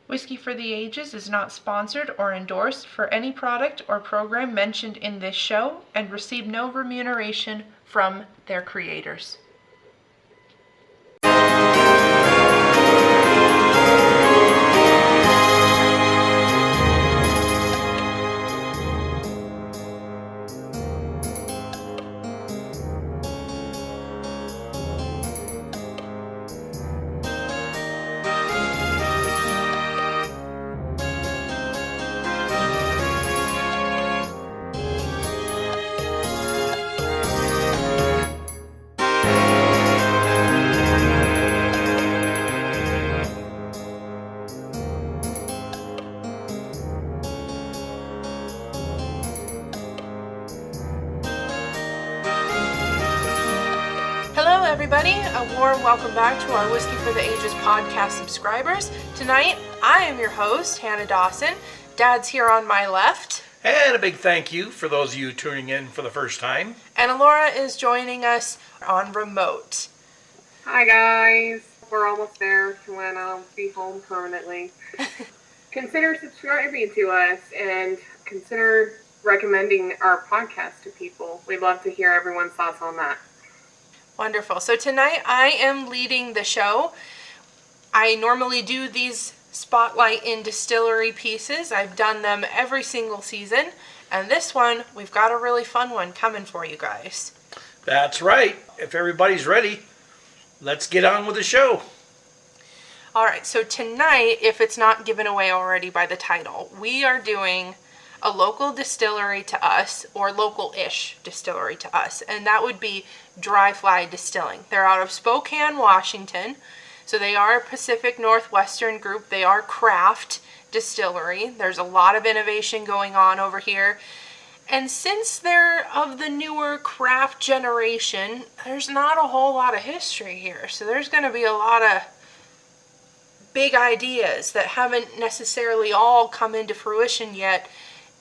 Whiskey for the Ages is not sponsored or endorsed for any product or program mentioned in this show and receive no remuneration from their creators. Everybody, a warm welcome back to our Whiskey for the Ages podcast subscribers. Tonight, I am your host, Hannah Dawson. Dad's here on my left. And a big thank you for those of you tuning in for the first time. And Elora is joining us on remote. Hi guys, we're almost there to when I'll be home permanently. Consider subscribing to us and consider recommending our podcast to people. We'd love to hear everyone's thoughts on that. Wonderful. So tonight I am leading the show. I normally do these spotlight in distillery pieces. I've done them every single season. And this one, we've got a really fun one coming for you guys. That's right. If everybody's ready, let's get on with the show. All right. So tonight, if it's not given away already by the title, we are doing a local distillery to us, or local-ish distillery to us, and that would be Dry Fly Distilling. They're out of Spokane, Washington, so they are a Pacific Northwestern group. They are craft distillery. There's a lot of innovation going on over here, and since they're of the newer craft generation, there's not a whole lot of history here, so there's going to be a lot of big ideas that haven't necessarily all come into fruition yet,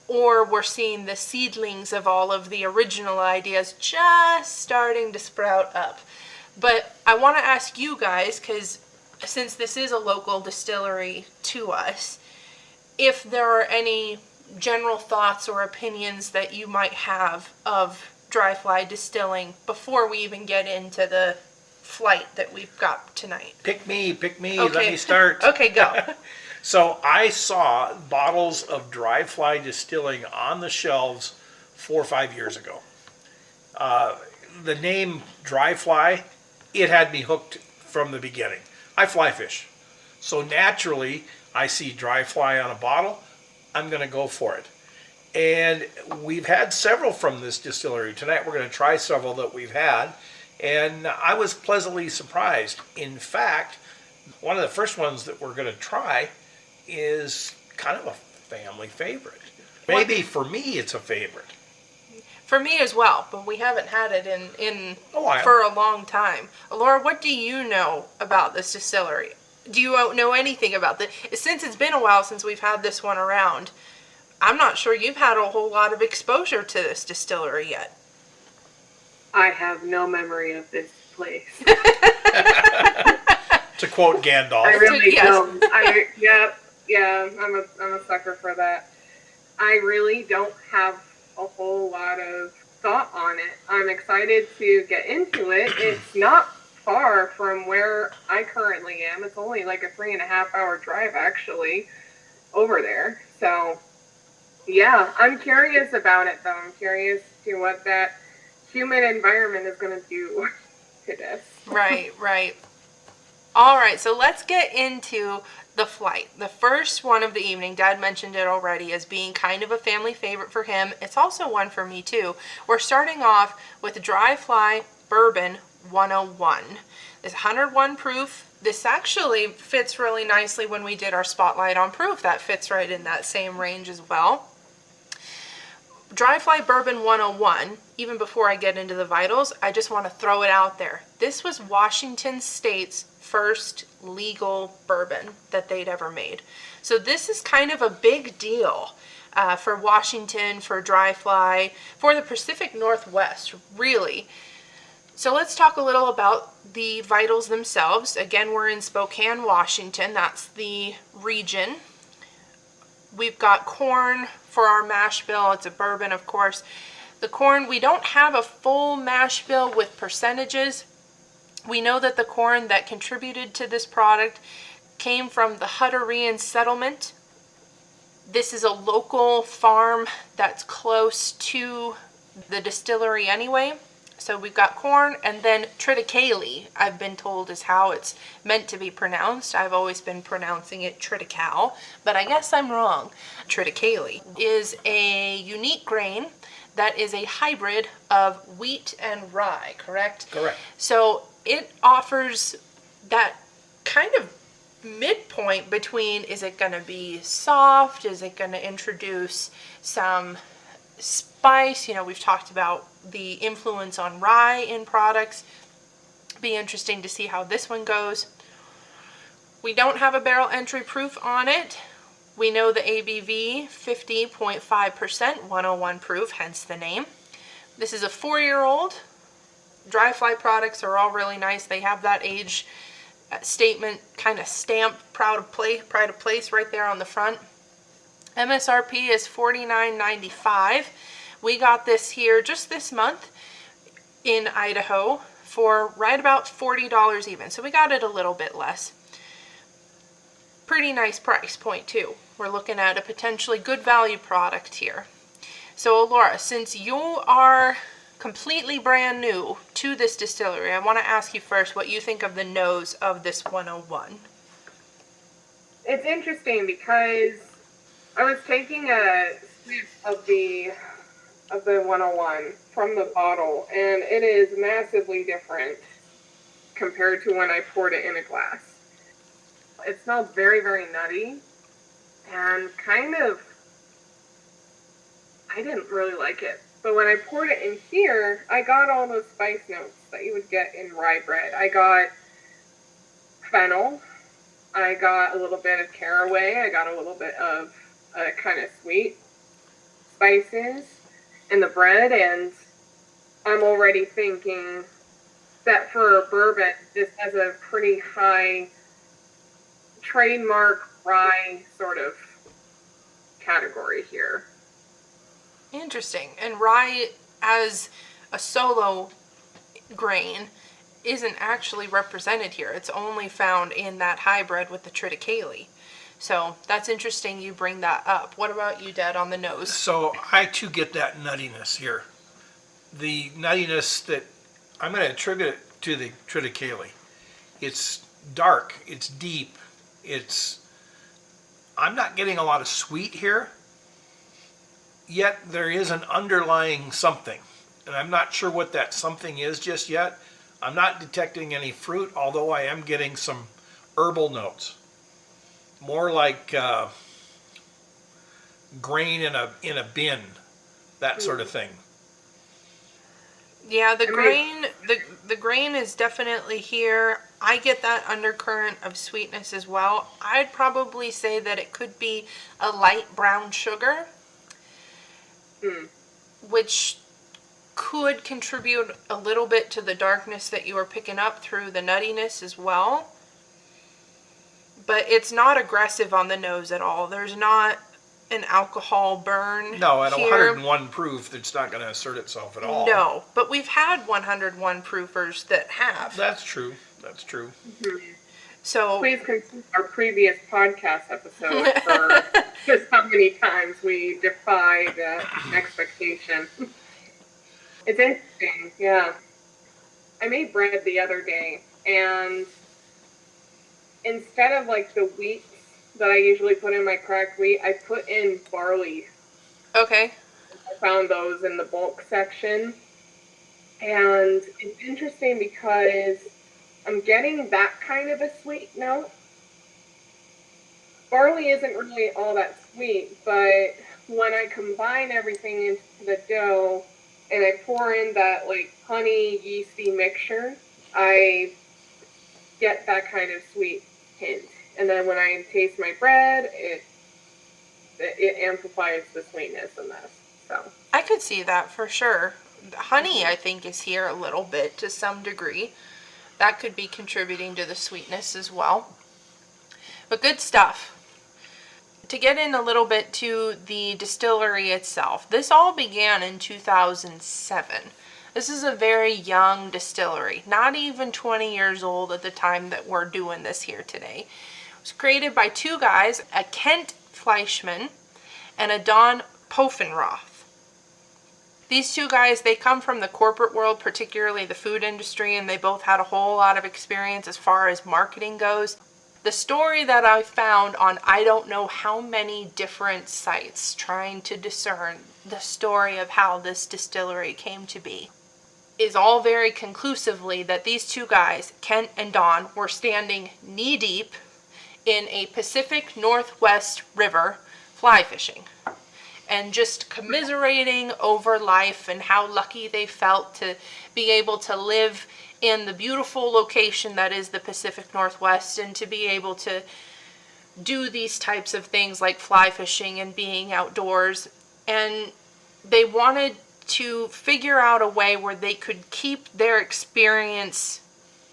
or we're seeing the seedlings of all of the original ideas just starting to sprout up. But I want to ask you guys, because since this is a local distillery to us, if there are any general thoughts or opinions that you might have of Dry Fly Distilling before we even get into the flight that we've got tonight. Pick me, Okay. Let me start. Okay, go. So I saw bottles of Dry Fly Distilling on the shelves 4 or 5 years ago. The name Dry Fly, it had me hooked from the beginning. I fly fish. So naturally, I see Dry Fly on a bottle, I'm going to go for it. And we've had several from this distillery. Tonight we're going to try several that we've had. And I was pleasantly surprised. In fact, one of the first ones that we're going to try is kind of a family favorite. Maybe for me it's a favorite. For me as well, but we haven't had it in a while. For a long time. Laura, what do you know about this distillery? Do you know anything about this? Since it's been a while since we've had this one around, I'm not sure you've had a whole lot of exposure to this distillery yet. I have no memory of this place. To quote Gandalf. I really Yes. don't. I'm a sucker for that. I really don't have a whole lot of thought on it. I'm excited to get into it. It's not far from where I currently am. It's only like a 3.5 hour drive actually over there. So yeah, I'm curious about it though. I'm curious to what that human environment is going to do to this. Right. All right, so let's get into the flight. The first one of the evening, Dad mentioned it already as being kind of a family favorite for him. It's also one for me too. We're starting off with Dry Fly Bourbon 101. It's 101 proof. This actually fits really nicely when we did our spotlight on proof. That fits right in that same range as well. Dry Fly Bourbon 101, even before I get into the vitals, I just want to throw it out there. This was Washington State's first legal bourbon that they'd ever made. So this is kind of a big deal for Washington, for Dry Fly, for the Pacific Northwest, really. So let's talk a little about the vitals themselves. Again, we're in Spokane, Washington. That's the region. We've got corn for our mash bill. It's a bourbon, of course. The corn, we don't have a full mash bill with percentages. We know that the corn that contributed to this product came from the Hutterian settlement. This is a local farm that's close to the distillery anyway. So we've got corn, and then triticale, I've been told is how it's meant to be pronounced. I've always been pronouncing it triticale, but I guess I'm wrong. Triticale is a unique grain that is a hybrid of wheat and rye, correct? Correct. So it offers that kind of midpoint between, is it going to be soft? Is it going to introduce some spice? You know, we've talked about the influence on rye in products. Be interesting to see how this one goes. We don't have a barrel entry proof on it. We know the ABV, 50.5%, 101 proof, hence the name. This is a 4-year-old. Dry Fly products are all really nice. They have that age statement kind of stamped, proud of place right there on the front. MSRP is $49.95. We got this here just this month in Idaho for right about $40 even. So we got it a little bit less. Pretty nice price point too. We're looking at a potentially good value product here. So Elora, since you are completely brand new to this distillery, I want to ask you first what you think of the nose of this 101. It's interesting because I was taking a sniff of the 101 from the bottle, and it is massively different compared to when I poured it in a glass. It smells very, very nutty, and kind of, I didn't really like it. But when I poured it in here, I got all those spice notes that you would get in rye bread. I got fennel, I got a little bit of caraway, I got a little bit of kind of sweet spices in the bread, and I'm already thinking that for a bourbon, this has a pretty high trademark rye sort of category here. Interesting. And rye as a solo grain isn't actually represented here. It's only found in that hybrid with the triticale. So that's interesting you bring that up. What about you, Dad, on the nose? So I too get that nuttiness here. The nuttiness that I'm going to attribute it to the triticale. It's dark, it's deep, I'm not getting a lot of sweet here, yet there is an underlying something. And I'm not sure what that something is just yet. I'm not detecting any fruit, although I am getting some herbal notes. More like grain in a bin, that sort of thing. Yeah, the grain is definitely here. I get that undercurrent of sweetness as well. I'd probably say that it could be a light brown sugar, which could contribute a little bit to the darkness that you are picking up through the nuttiness as well. But it's not aggressive on the nose at all. There's not an alcohol burn. No, at here. 101 proof, it's not going to assert itself at all. No, but we've had 101 proofers that have. That's true. That's true. So please consult our previous podcast episode for just how many times we defied expectation. It's interesting, yeah. I made bread the other day, and instead of like the wheat that I usually put in my cracked wheat, I put in barley. Okay. I found those in the bulk section. And it's interesting because I'm getting that kind of a sweet note. Barley isn't really all that sweet, but when I combine everything into the dough and I pour in that like honey yeasty mixture, I get that kind of sweet hint. And then when I taste my bread, it amplifies the sweetness in this. So I could see that for sure. Honey, I think, is here a little bit to some degree. That could be contributing to the sweetness as well. But good stuff. To get in a little bit to the distillery itself, this all began in 2007. This is a very young distillery, not even 20 years old at the time that we're doing this here today. It was created by two guys, a Kent Fleischman and a Don Poffenroth. These two guys, they come from the corporate world, particularly the food industry, and they both had a whole lot of experience as far as marketing goes. The story that I found on I don't know how many different sites trying to discern the story of how this distillery came to be is all very conclusively that these two guys, Kent and Don, were standing knee-deep in a Pacific Northwest river fly fishing and just commiserating over life and how lucky they felt to be able to live in the beautiful location that is the Pacific Northwest and to be able to do these types of things like fly fishing and being outdoors. And they wanted to figure out a way where they could keep their experience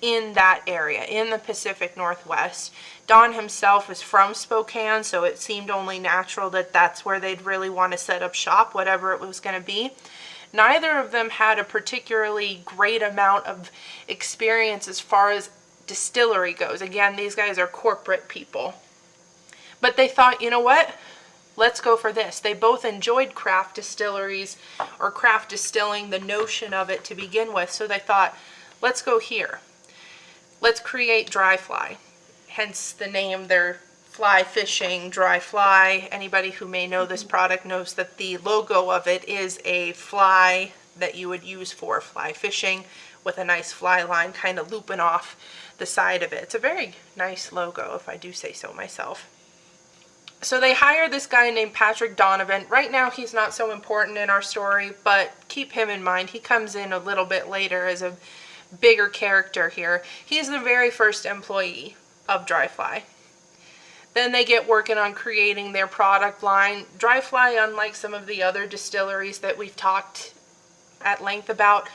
in that area, in the Pacific Northwest. Don himself is from Spokane, so it seemed only natural that that's where they'd really want to set up shop, whatever it was going to be. Neither of them had a particularly great amount of experience as far as distillery goes. Again, these guys are corporate people. But they thought, you know what? Let's go for this. They both enjoyed craft distilleries or craft distilling, the notion of it to begin with. So they thought, let's go here. Let's create Dry Fly. Hence the name, they're fly fishing, Dry Fly. Anybody who may know this product knows that the logo of it is a fly that you would use for fly fishing with a nice fly line kind of looping off the side of it. It's a very nice logo, if I do say so myself. So they hire this guy named Patrick Donovan. Right now he's not so important in our story, but keep him in mind. He comes in a little bit later as a bigger character here. He's the very first employee of Dry Fly. Then they get working on creating their product line. Dry Fly, unlike some of the other distilleries that we've talked at length about,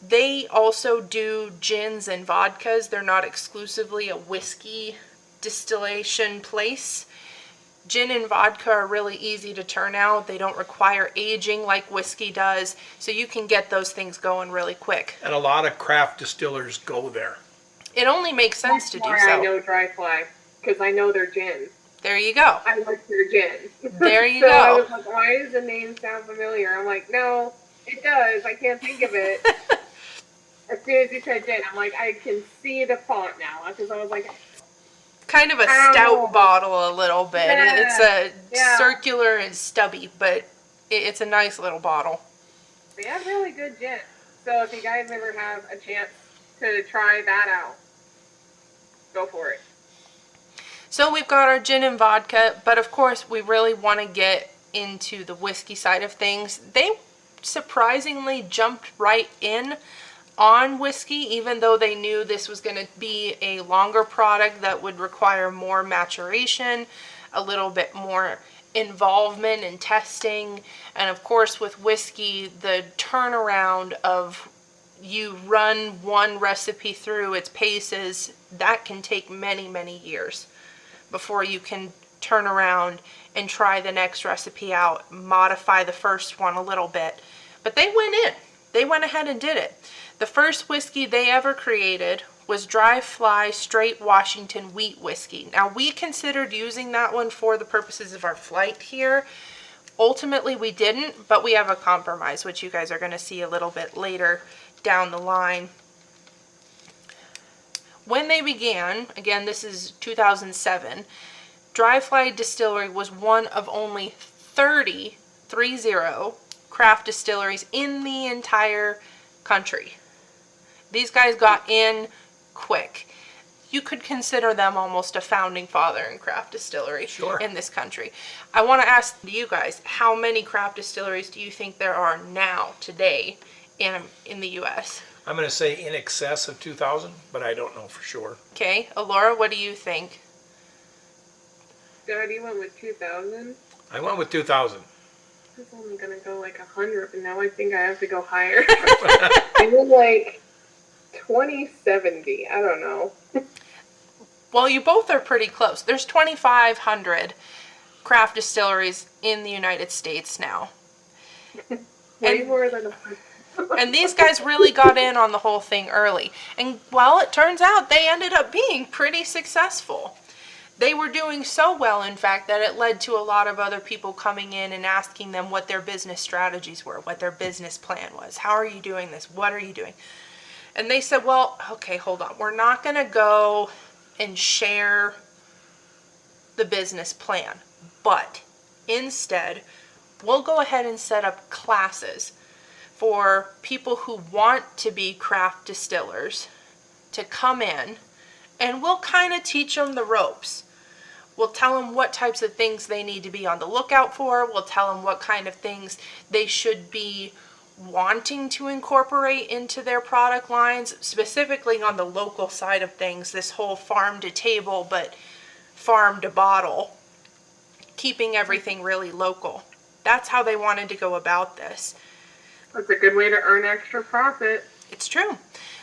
they also do gins and vodkas. They're not exclusively a whiskey distillation place. Gin and vodka are really easy to turn out. They don't require aging like whiskey does, so you can get those things going really quick. And a lot of craft distillers go there. It only makes sense to do That's so. why I know Dry Fly, because I know their gin. There you go. I like their gin. There you so go. I was like, why does the name sound familiar? I'm like, no, it does. I can't think of it. As soon as you said gin, I'm like, I can see the font now. Because I was like, Kind of a stout bottle a little bit. Yeah. It's a circular and stubby, but it's a nice little bottle. they have really good gin. So if you guys ever have a chance to try that out, go for it. So we've got our gin and vodka, but of course we really want to get into the whiskey side of things. They surprisingly jumped right in on whiskey, even though they knew this was going to be a longer product that would require more maturation, a little bit more involvement in testing, and of course with whiskey, the turnaround of you run one recipe through its paces, that can take many, many years before you can turn around and try the next recipe out, modify the first one a little bit. But they went in. They went ahead and did it. The first whiskey they ever created was Dry Fly Straight Washington Wheat Whiskey. Now, we considered using that one for the purposes of our flight here. Ultimately, we didn't, but we have a compromise, which you guys are going to see a little bit later down the line. When they began, again, this is 2007, Dry Fly Distillery was one of only 30 craft distilleries in the entire country. These guys got in quick. You could consider them almost a founding father in craft distillery in this country. I want to ask you guys, how many craft distilleries do you think there are now, today, in the U.S.? I'm going to say in excess of 2,000, but I don't know for sure. Okay, Elora, what do you think? Dad, you went with 2,000? I went with 2,000. was only gonna go like 100, but now I think I have to go higher. And then like 2070. I don't know. Well, you both are pretty close. There's 2,500 craft distilleries in the United States now. Way And- more than a And these guys really got in on the whole thing early. And, well, it turns out they ended up being pretty successful. They were doing so well, in fact, that it led to a lot of other people coming in and asking them what their business strategies were, what their business plan was. How are you doing this? What are you doing? And they said, well, okay, hold on. We're not going to go and share the business plan, but instead, we'll go ahead and set up classes for people who want to be craft distillers to come in, and we'll kind of teach them the ropes. We'll tell them what types of things they need to be on the lookout for. We'll tell them what kind of things they should be wanting to incorporate into their product lines, specifically on the local side of things, this whole farm to table, but farm to bottle, keeping everything really local. That's how they wanted to go about this. That's a good way to earn extra profit. It's true.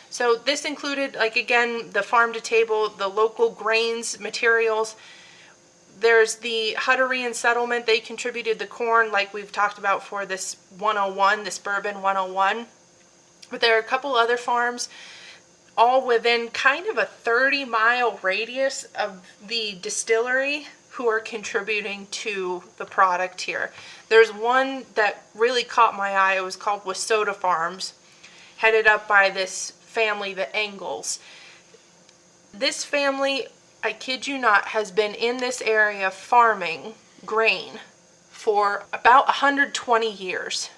So this included, like, again, the farm to table, the local grains, materials. There's the Huttery and Settlement. They contributed the corn, like we've talked about for this 101, this Bourbon 101. But there are a couple other farms, all within kind of a 30-mile radius of the distillery, who are contributing to the product here. There's one that really caught my eye. It was called Wissota Farms, headed up by this family, the Engels. This family, I kid you not, has been in this area farming grain for about 120 years.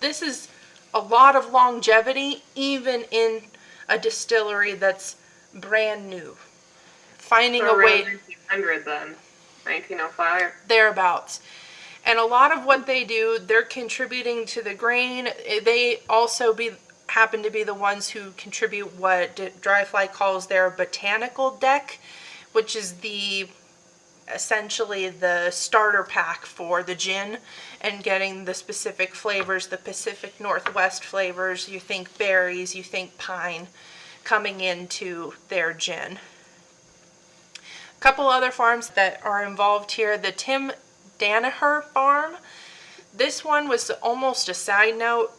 This is a lot of longevity, even in a distillery that's brand new. Finding So a way... around 1900 then, 1905. Thereabouts. And a lot of what they do, they're contributing to the grain. They also happen to be the ones who contribute what Dry Fly calls their botanical deck, which is essentially the starter pack for the gin and getting the specific flavors, the Pacific Northwest flavors. You think berries, you think pine, coming into their gin. A couple other farms that are involved here, the Tim Danaher farm. This one was almost a side note,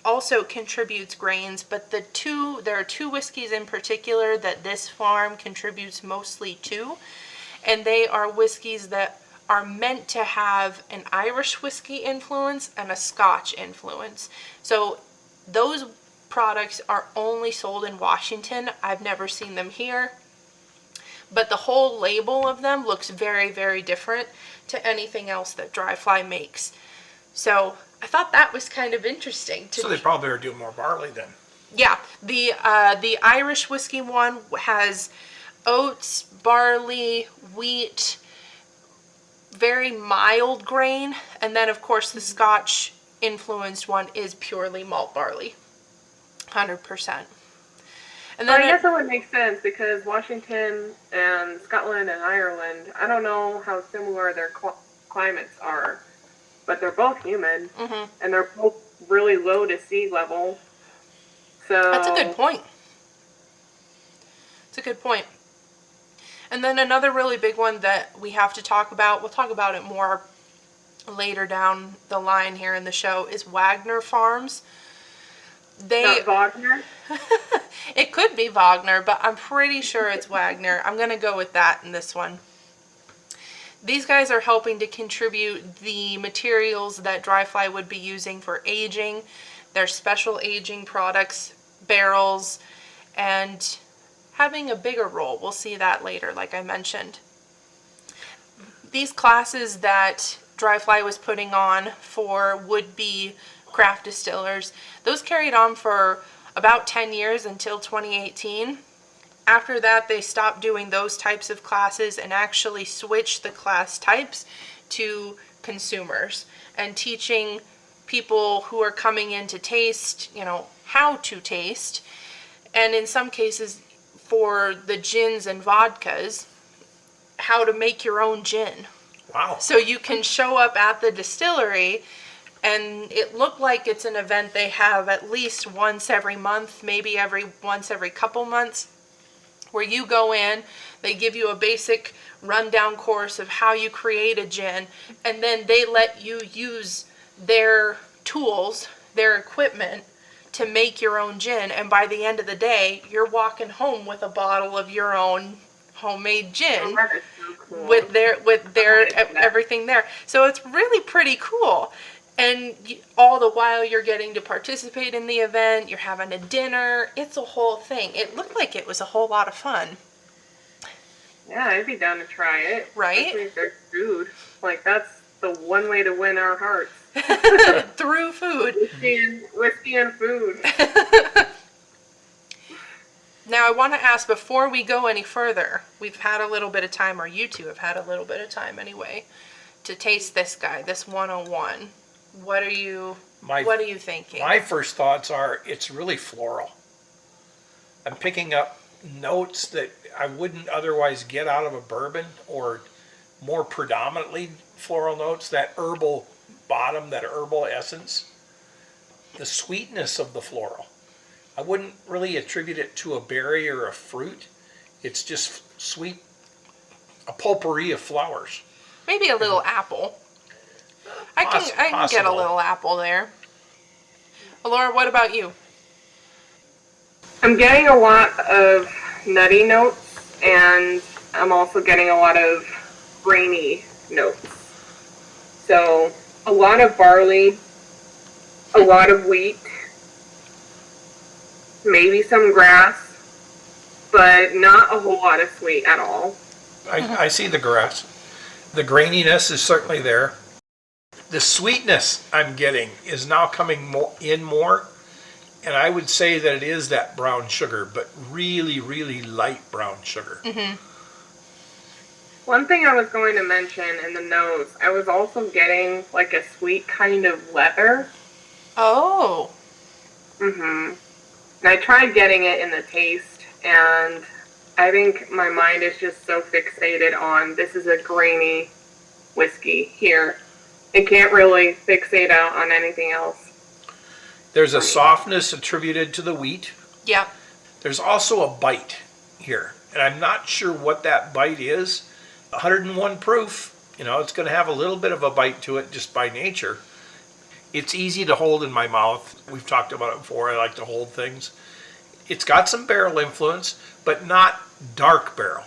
also contributes grains, but there are two whiskeys in particular that this farm contributes mostly to, and they are whiskeys that are meant to have an Irish whiskey influence and a Scotch influence. So those products are only sold in Washington. I've never seen them here, but the whole label of them looks very, very different to anything else that Dry Fly makes. So I thought that was kind of interesting. So they probably are doing more barley then. Yeah, the Irish whiskey one has oats, barley, wheat, very mild grain, and then of course the Scotch influenced one is purely malt barley, 100%. And then I guess it would make sense because Washington and Scotland and Ireland, I don't know how similar their climates are, but they're both humid, and they're both really low to sea level. So that's a good point. It's a good point. And then another really big one that we have to talk about, we'll talk about it more later down the line here in the show, is Wagner Farms. Not Wagner? It could be Wagner, but I'm pretty sure it's Wagner. I'm going to go with that in this one. These guys are helping to contribute the materials that Dry Fly would be using for aging, their special aging products, barrels, and having a bigger role. We'll see that later, like I mentioned. These classes that Dry Fly was putting on for would-be craft distillers, those carried on for about 10 years until 2018. After that, they stopped doing those types of classes and actually switched the class types to consumers and teaching people who are coming in to taste, how to taste. And in some cases, for the gins and vodkas, how to make your own gin. Wow. So you can show up at the distillery, and it looked like it's an event they have at least once every month, maybe once every couple months, where you go in, they give you a basic rundown course of how you create a gin, and then they let you use their tools, their equipment, to make your own gin. And by the end of the day, you're walking home with a bottle of your own homemade gin that is so cool. with their everything there. So it's really pretty cool. And all the while you're getting to participate in the event, you're having a dinner. It's a whole thing. It looked like it was a whole lot of fun. Yeah, I'd be down to try it. Right? Especially if there's food. Like, that's the one way to win our hearts. Through food. Whiskey and food. Now, I want to ask, before we go any further, we've had a little bit of time, or you two have had a little bit of time anyway, to taste this guy, this 101. What are you thinking? My first thoughts are it's really floral. I'm picking up notes that I wouldn't otherwise get out of a bourbon, or more predominantly floral notes, that herbal bottom, that herbal essence, the sweetness of the floral. I wouldn't really attribute it to a berry or a fruit. It's just sweet, a potpourri of flowers. Maybe a little apple. I can get a Possible. little apple there. Elora, what about you? I'm getting a lot of nutty notes, and I'm also getting a lot of grainy notes. So, a lot of barley, a lot of wheat, maybe some grass, but not a whole lot of sweet at all. I see the grass. The graininess is certainly there. The sweetness I'm getting is now coming more, and I would say that it is that brown sugar, but really, really light brown sugar. Mm-hmm. One thing I was going to mention in the nose, I was also getting like a sweet kind of leather. Oh. Mm-hmm. And I tried getting it in the taste, and I think my mind is just so fixated on this is a grainy whiskey here. It can't really fixate out on anything else. There's a softness attributed to the wheat. Yeah. There's also a bite here, and I'm not sure what that bite is. 101 proof, it's going to have a little bit of a bite to it just by nature. It's easy to hold in my mouth. We've talked about it before. I like to hold things. It's got some barrel influence, but not dark barrel.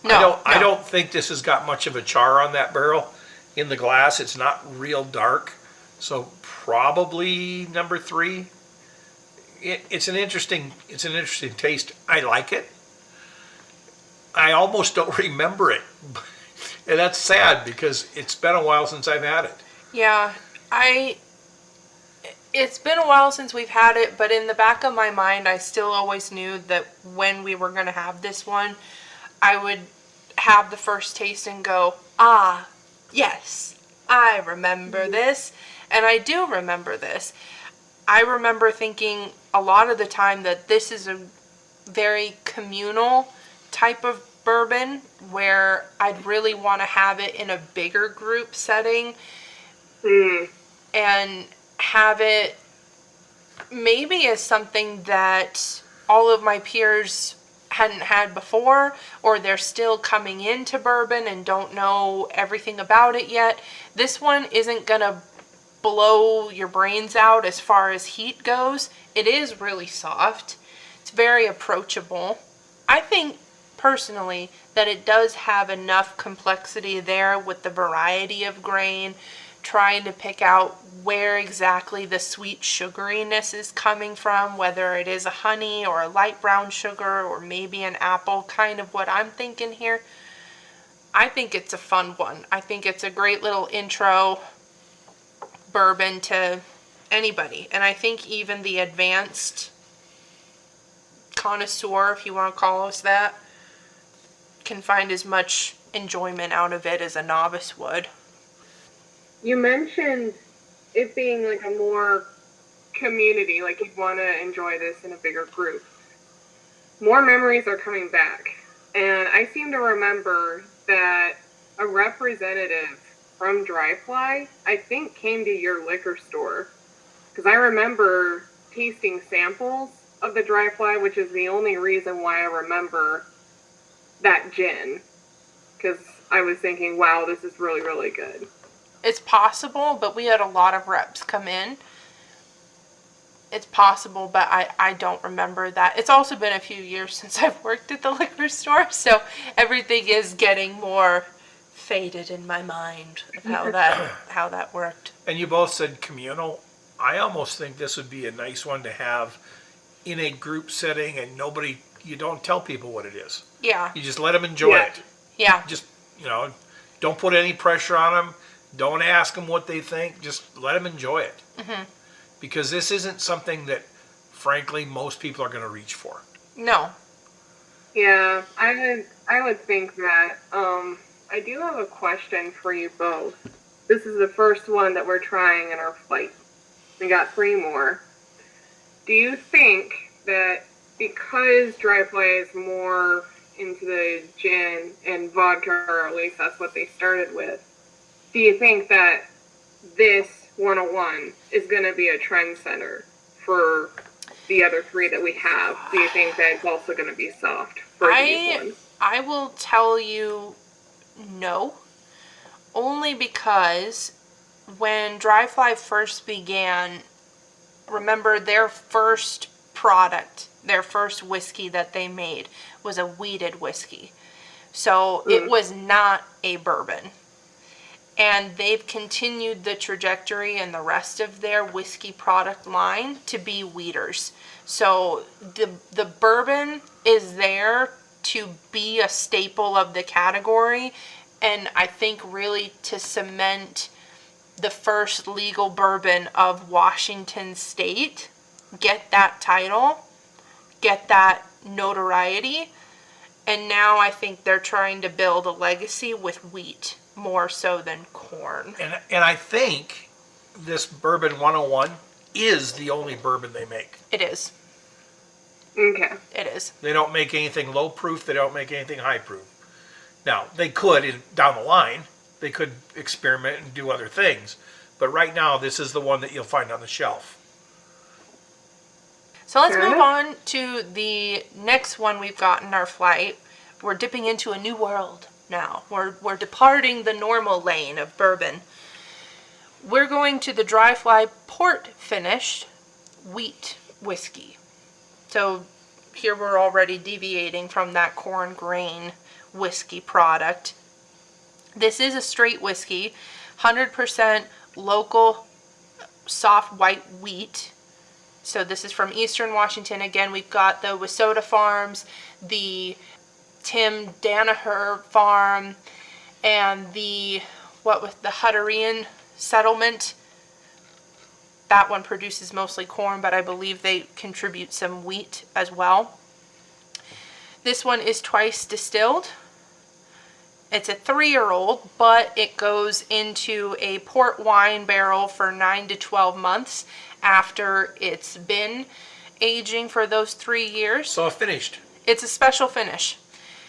No, I don't think this has got much of a char on that barrel. In the glass, it's not real dark. So probably number 3. It's an interesting taste. I like it. I almost don't remember it. And that's sad because it's been a while since I've had it. Yeah, it's been a while since we've had it, but in the back of my mind, I still always knew that when we were going to have this one, I would have the first taste and go, ah, yes, I remember this. And I do remember this. I remember thinking a lot of the time that this is a very communal type of bourbon where I'd really want to have it in a bigger group setting. And have it maybe as something that all of my peers hadn't had before, or they're still coming into bourbon and don't know everything about it yet. This one isn't gonna blow your brains out as far as heat goes. It is really soft. It's very approachable. I think personally that it does have enough complexity there with the variety of grain, trying to pick out where exactly the sweet sugariness is coming from, whether it is a honey or a light brown sugar or maybe an apple, kind of what I'm thinking here. I think it's a fun one. I think it's a great little intro bourbon to anybody. And I think even the advanced connoisseur, if you want to call us that, can find as much enjoyment out of it as a novice would. You mentioned it being like a more community, like you'd want to enjoy this in a bigger group. More memories are coming back. And I seem to remember that representative from Dry Fly, I think, came to your liquor store. Because I remember tasting samples of the Dry Fly, which is the only reason why I remember that gin. Because I was thinking, wow, this is really, really good. It's possible, but we had a lot of reps come in. It's possible, but I don't remember that. It's also been a few years since I've worked at the liquor store, so everything is getting more faded in my mind of how that worked. And you both said communal. I almost think this would be a nice one to have in a group setting, and you don't tell people what it is. Yeah. You just let them enjoy it. Yeah. Just, don't put any pressure on them. Don't ask them what they think. Just let them enjoy it. Mm-hmm. Because this isn't something that, frankly, most people are going to reach for. No. Yeah, I would think that. I do have a question for you both. This is the first one that we're trying in our flight. We got 3 more. Do you think that because Dry Fly is more into the gin and vodka, or at least that's what they started with, do you think that this 101 is going to be a trend center for the other 3 that we have? Do you think that it's also going to be soft for these ones? I will tell you no. Only because when Dry Fly first began, remember their first product, their first whiskey that they made was a wheated whiskey. So it was not a bourbon. And they've continued the trajectory in the rest of their whiskey product line to be wheaters. So the bourbon is there to be a staple of the category, and I think really to cement the first legal bourbon of Washington State, get that title, get that notoriety, and now I think they're trying to build a legacy with wheat more so than corn. And I think this Bourbon 101 is the only bourbon they make. It is. Okay. It is. They don't make anything low proof. They don't make anything high proof. Now, they could, down the line, they could experiment and do other things. But right now, this is the one that you'll find on the shelf. So let's move on to the next one we've got in our flight. We're dipping into a new world now. We're departing the normal lane of bourbon. We're going to the Dry Fly port finished wheat whiskey. So here we're already deviating from that corn grain whiskey product. This is a straight whiskey, 100% local soft white wheat. So this is from Eastern Washington. Again, we've got the Wissota Farms, the Tim Danaher Farm, and the Hutterian Settlement. That one produces mostly corn, but I believe they contribute some wheat as well. This one is twice distilled. It's a 3-year-old, but it goes into a port wine barrel for 9 to 12 months after it's been aging for those 3 years. So finished. It's a special finish.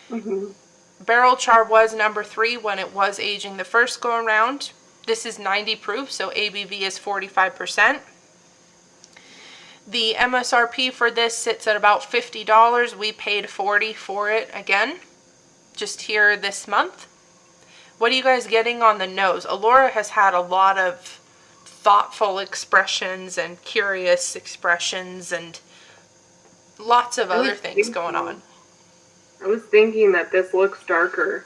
Mm-hmm. Barrel char was number 3 when it was aging the first go around. This is 90 proof, so ABV is 45%. The MSRP for this sits at about $50. We paid $40 for it again, just here this month. What are you guys getting on the nose? Elora has had a lot of thoughtful expressions and curious expressions and lots of other things going on. I was thinking that this looks darker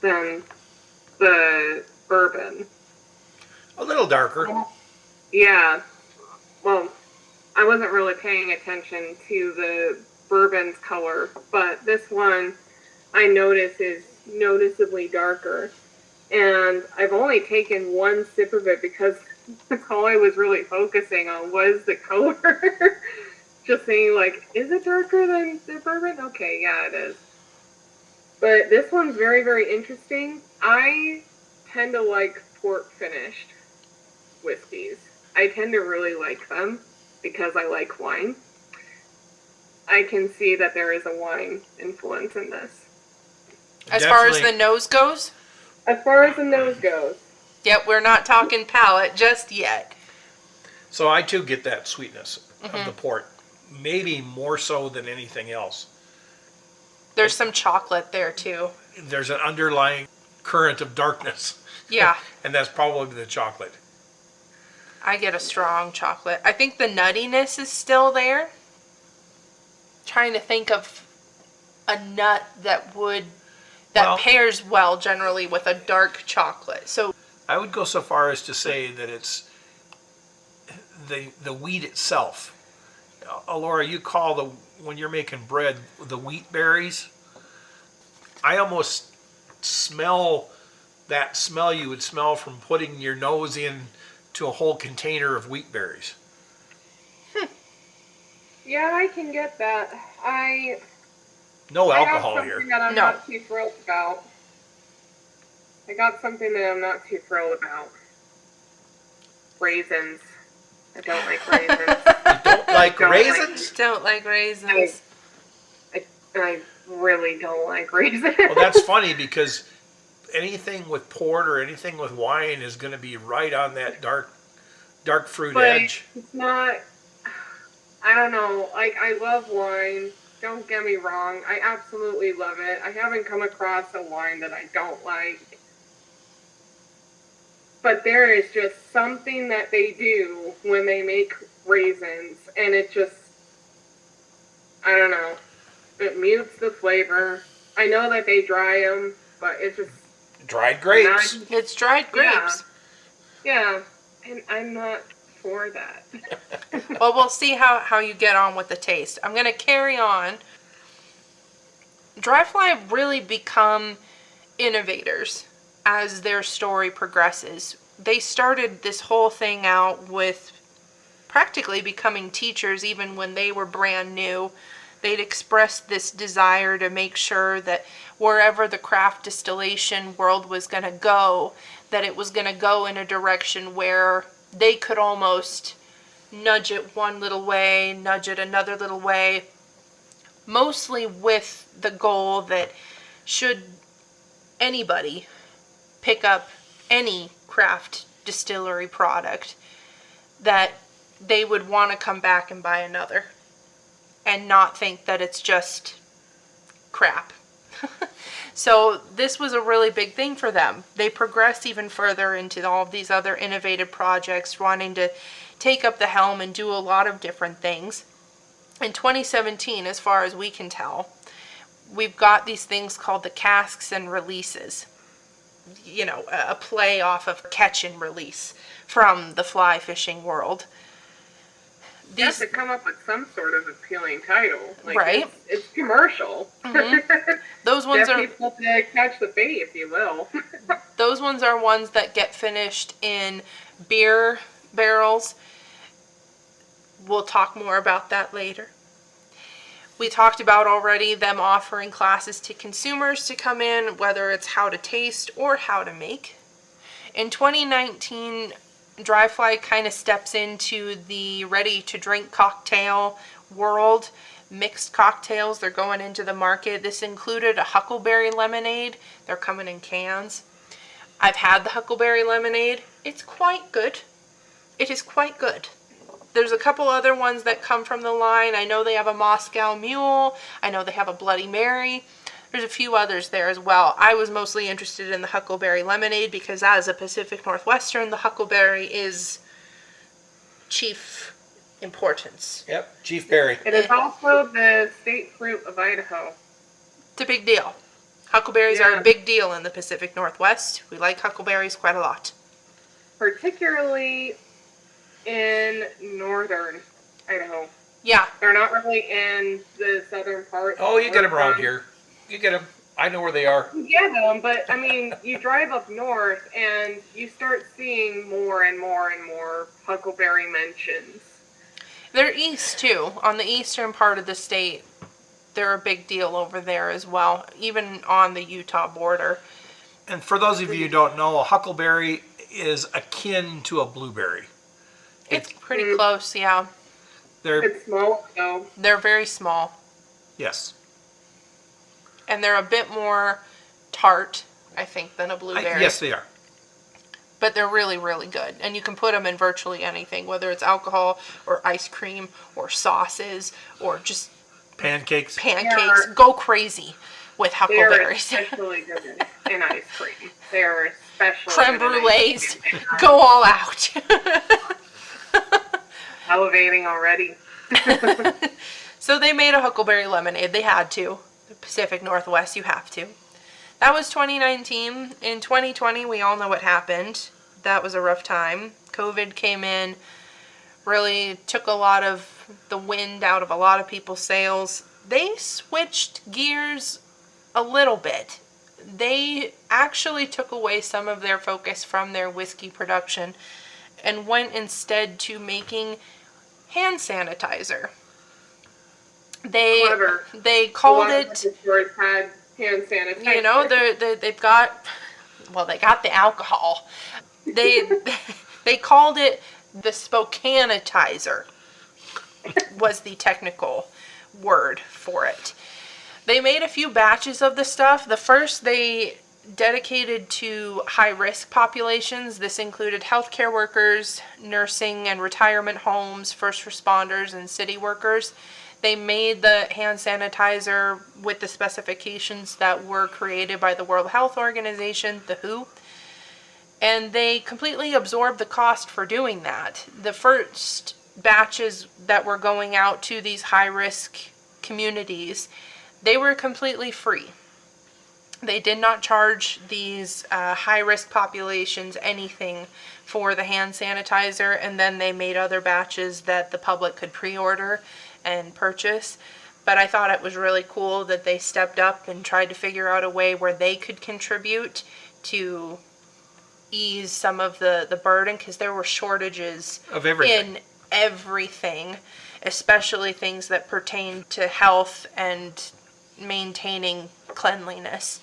than the bourbon. A little darker. Yeah. Well, I wasn't really paying attention to the bourbon's color, but this one I notice is noticeably darker. And I've only taken one sip of it because that's all I was really focusing on was the color. Just saying, like, is it darker than the bourbon? Okay, yeah, it is. But this one's very, very interesting. I tend to like port finished whiskeys. I tend to really like them because I like wine. I can see that there is a wine influence in this. As far as the nose goes? As far as the nose goes. Yep, we're not talking palate just yet. So I too get that sweetness of the port, maybe more so than anything else. There's some chocolate there too. There's an underlying current of darkness. Yeah. And that's probably the chocolate. I get a strong chocolate. I think the nuttiness is still there. Trying to think of a nut that pairs well generally with a dark chocolate. So I would go so far as to say that it's the wheat itself. Elora, you call when you're making bread the wheat berries. I almost smell that smell you would smell from putting your nose in to a whole container of wheat berries. Yeah, I can get that. No I alcohol got here. something that I'm not too thrilled about. I got something that I'm not too thrilled about. Raisins. I don't like raisins. You don't like raisins? Don't like raisins. I really don't like raisins. Well, that's funny because anything with port or anything with wine is going to be right on that dark fruit edge. It's not. I don't know. Like, I love wine. Don't get me wrong. I absolutely love it. I haven't come across a wine that I don't like. But there is just something that they do when they make raisins, and it just, I don't know. It mutes the flavor. I know that they dry them, but it's just... Dried grapes. It's dried grapes. Yeah, and I'm not for that. Well, we'll see how you get on with the taste. I'm going to carry on. Dry Fly really become innovators as their story progresses. They started this whole thing out with practically becoming teachers even when they were brand new. They'd expressed this desire to make sure that wherever the craft distillation world was going to go, that it was going to go in a direction where they could almost nudge it one little way, nudge it another little way, mostly with the goal that should anybody pick up any craft distillery product, that they would want to come back and buy another and not think that it's just crap. So this was a really big thing for them. They progressed even further into all of these other innovative projects, wanting to take up the helm and do a lot of different things. In 2017, as far as we can tell, we've got these things called the casks and releases. You know, a play off of catch and release from the fly fishing world. You have to come up with some sort of appealing title. Like, right. It's commercial. Mm-hmm. Those ones get are people to catch the bait, if you will. Those ones are ones that get finished in beer barrels. We'll talk more about that later. We talked about already them offering classes to consumers to come in, whether it's how to taste or how to make. In 2019, Dry Fly kind of steps into the ready-to-drink cocktail world. Mixed cocktails, they're going into the market. This included a huckleberry lemonade. They're coming in cans. I've had the huckleberry lemonade. It's quite good. It is quite good. There's a couple other ones that come from the line. I know they have a Moscow Mule. I know they have a Bloody Mary. There's a few others there as well. I was mostly interested in the huckleberry lemonade because as a Pacific Northwestern, the huckleberry is chief importance. Yep, Chief Berry. It is also the state fruit of Idaho. It's a big deal. Huckleberries are a big deal in the Pacific Northwest. We like huckleberries quite a lot. Particularly in northern Idaho. Yeah. They're not really in the southern part. Oh, you get them around here. You get them. I know where they are. You get them, but I mean, you drive up north and you start seeing more and more and more huckleberry mentions. They're east too. On the eastern part of the state, they're a big deal over there as well, even on the Utah border. And for those of you who don't know, a huckleberry is akin to a blueberry. It's pretty close, yeah. It's small, though. They're very small. Yes. And they're a bit more tart I think, than a blueberry. Yes, they are. But they're really, really good. And you can put them in virtually anything, whether it's alcohol or ice cream or sauces or just Pancakes. Go crazy with They're huckleberries. especially good in ice cream. They're especially Creme good in brulees. ice cream. Go all out. Elevating already. So they made a huckleberry lemonade. They had to. The Pacific Northwest, you have to. That was 2019. In 2020, we all know what happened. That was a rough time. COVID came in, really took a lot of the wind out of a lot of people's sails. They switched gears a little bit. They actually took away some of their focus from their whiskey production and went instead to making hand sanitizer. Clever. They called A lot of it, liquor stores had hand sanitizer. you know, they've got, well, they got the alcohol. They called it the Spokanitizer was the technical word for it. They made a few batches of the stuff. The first they dedicated to high-risk populations. This included healthcare workers, nursing and retirement homes, first responders, and city workers. They made the hand sanitizer with the specifications that were created by the World Health Organization, the WHO, and they completely absorbed the cost for doing that. The first batches that were going out to these high-risk communities, they were completely free. They did not charge these high-risk populations anything for the hand sanitizer, and then they made other batches that the public could pre-order and purchase. But I thought it was really cool that they stepped up and tried to figure out a way where they could contribute to ease some of the burden, because there were shortages Of everything. in everything, especially things that pertain to health and maintaining cleanliness.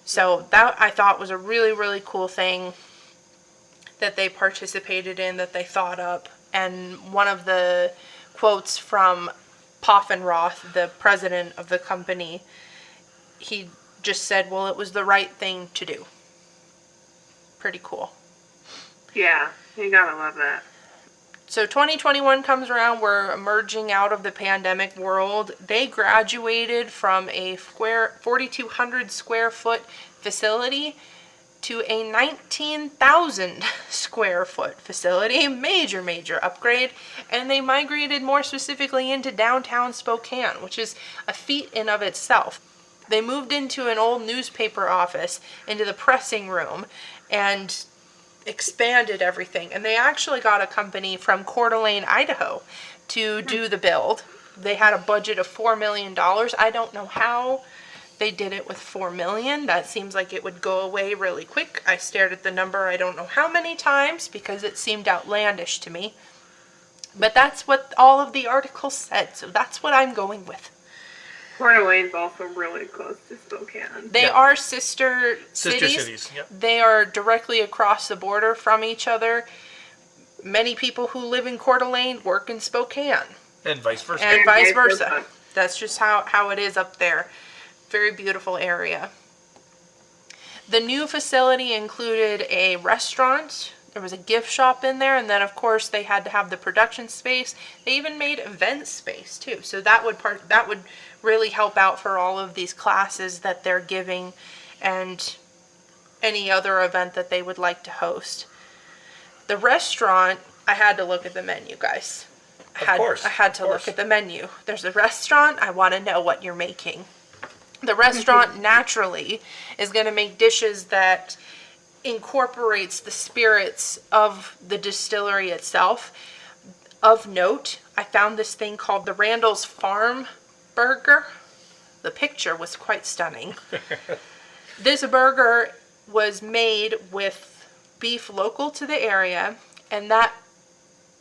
So that I thought was a really, really cool thing that they participated in, that they thought up. And one of the quotes from Poffenroth, the president of the company, he just said, well, it was the right thing to do. Pretty cool. Yeah, you gotta love that. So 2021 comes around, we're emerging out of the pandemic world. They graduated from a 4,200 square foot facility to a 19,000 square foot facility, major upgrade, and they migrated more specifically into downtown Spokane, which is a feat in of itself. They moved into an old newspaper office, into the pressing room, and expanded everything. And they actually got a company from Coeur d'Alene, Idaho to do the build. They had a budget of $4 million. I don't know how they did it with $4 million. That seems like it would go away really quick. I stared at the number I don't know how many times because it seemed outlandish to me. But that's what all of the articles said, so that's what I'm going with. Coeur d'Alene's also really close to Spokane. They are sister cities. Yep. They are directly across the border from each other. Many people who live in Coeur d'Alene work in Spokane. And vice versa. And vice vice versa. versa. That's just how it is up there. Very beautiful area. The new facility included a restaurant. There was a gift shop in there, and then of course they had to have the production space. They even made event space too. So that would really help out for all of these classes that they're giving and any other event that they would like to host. The restaurant, I had to look at the menu, guys. I had to look at the menu. There's a restaurant, I want to know what you're making. The restaurant naturally is going to make dishes that incorporates the spirits of the distillery itself. Of note, I found this thing called the Randall's Farm Burger. The picture was quite stunning. This burger was made with beef local to the area, and that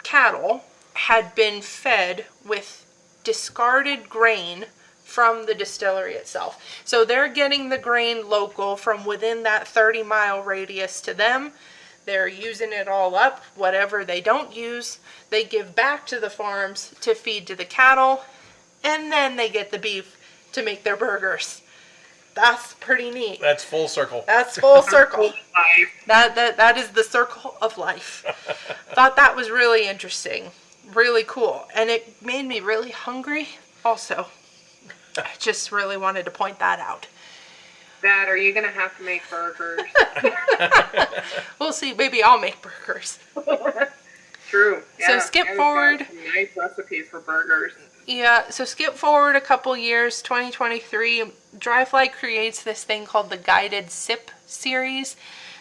cattle had been fed with discarded grain from the distillery itself. So they're getting the grain local from within that 30-mile radius to them. They're using it all up. Whatever they don't use, they give back to the farms to feed to the cattle, and then they get the beef to make their burgers. That's pretty neat. That's full circle. That's full circle. Life. That is the circle of life. Thought that was really interesting. Really cool. And it made me really hungry also. I just really wanted to point that out. That, or you're going to have to make burgers. We'll see. Maybe I'll make burgers. True. So skip forward. Got some nice recipes for burgers. Yeah, so skip forward a couple years, 2023, Dry Fly creates this thing called the Guided Sip series.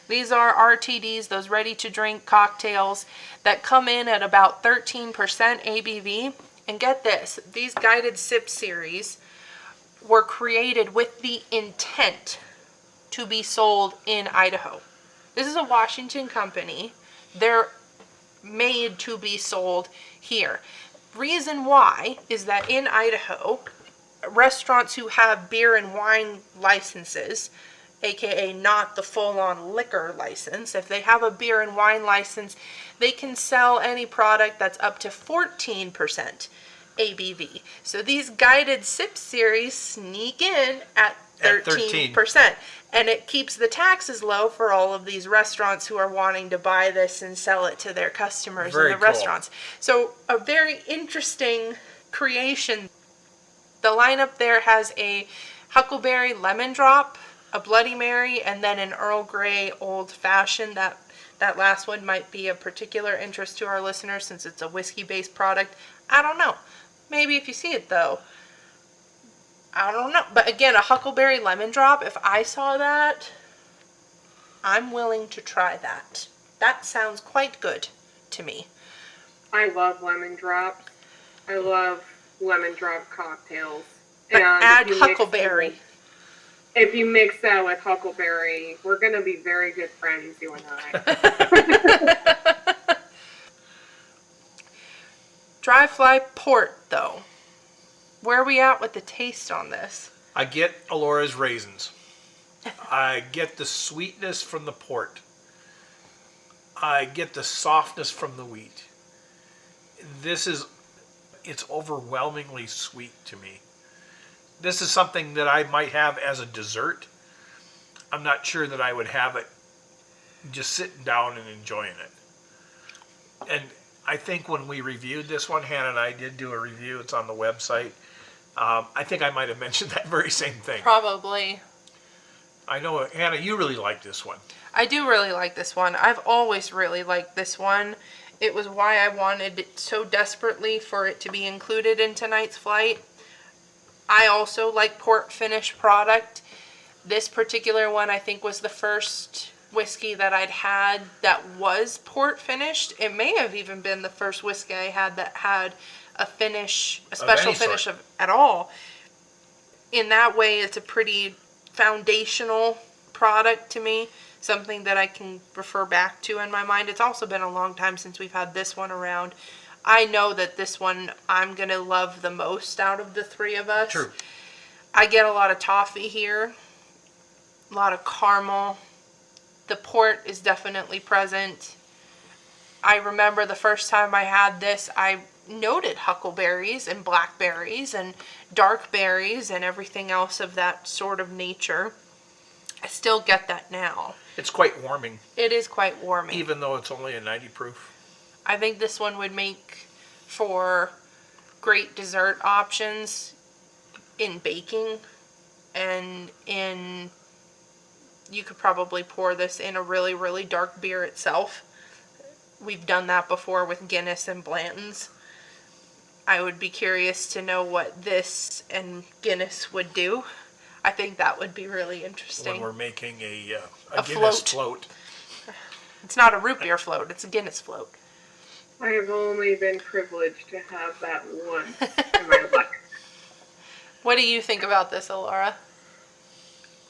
These are RTDs, those ready-to-drink cocktails that come in at about 13% ABV. And get this, these Guided Sip series were created with the intent to be sold in Idaho. This is a Washington company. They're made to be sold here. Reason why is that in Idaho, restaurants who have beer and wine licenses, aka not the full-on liquor license, if they have a beer and wine license, they can sell any product that's up to 14% ABV. So these Guided Sip series sneak in at 13%. And it keeps the taxes low for all of these restaurants who are wanting to buy this and sell it to their customers in the restaurants. So a very interesting creation. The lineup there has a Huckleberry Lemon Drop, a Bloody Mary, and then an Earl Grey Old Fashioned. That last one might be of particular interest to our listeners since it's a whiskey-based product. I don't know. Maybe if you see it, though. I don't know. But again, a Huckleberry Lemon Drop, if I saw that, I'm willing to try that. That sounds quite good to me. I love lemon drops. I love lemon drop cocktails. But And add Huckleberry. If you mix that with Huckleberry, we're going to be very good friends, you and I. Dry Fly Port, though. Where are we at with the taste on this? I get Elora's raisins. I get the sweetness from the port. I get the softness from the wheat. It's overwhelmingly sweet to me. This is something that I might have as a dessert. I'm not sure that I would have it just sitting down and enjoying it. And I think when we reviewed this one, Hannah and I did do a review. It's on the website. I think I might have mentioned that very same thing. Probably. I know, Hannah, you really like this one. I do really like this one. I've always really liked this one. It was why I wanted it so desperately for it to be included in tonight's flight. I also like port finish product. This particular one I think was the first whiskey that I'd had that was port finished. It may have even been the first whiskey I had that had a finish, a special finish at all. In that way, it's a pretty foundational product to me, something that I can refer back to in my mind. It's also been a long time since we've had this one around. I know that this one I'm going to love the most out of the three of us. True. I get a lot of toffee here, a lot of caramel. The port is definitely present. I remember the first time I had this, I noted huckleberries and blackberries and dark berries and everything else of that sort of nature. I still get that now. It's quite warming. It is quite warming. Even though it's only a 90 proof. I think this one would make for great dessert options in baking, and you could probably pour this in a really, really dark beer itself. We've done that before with Guinness and Blanton's. I would be curious to know what this and Guinness would do. I think that would be really interesting. When we're making a float. Guinness float. It's not a root beer float, it's a Guinness float. I have only been privileged to have that once in my life. What do you think about this, Elora?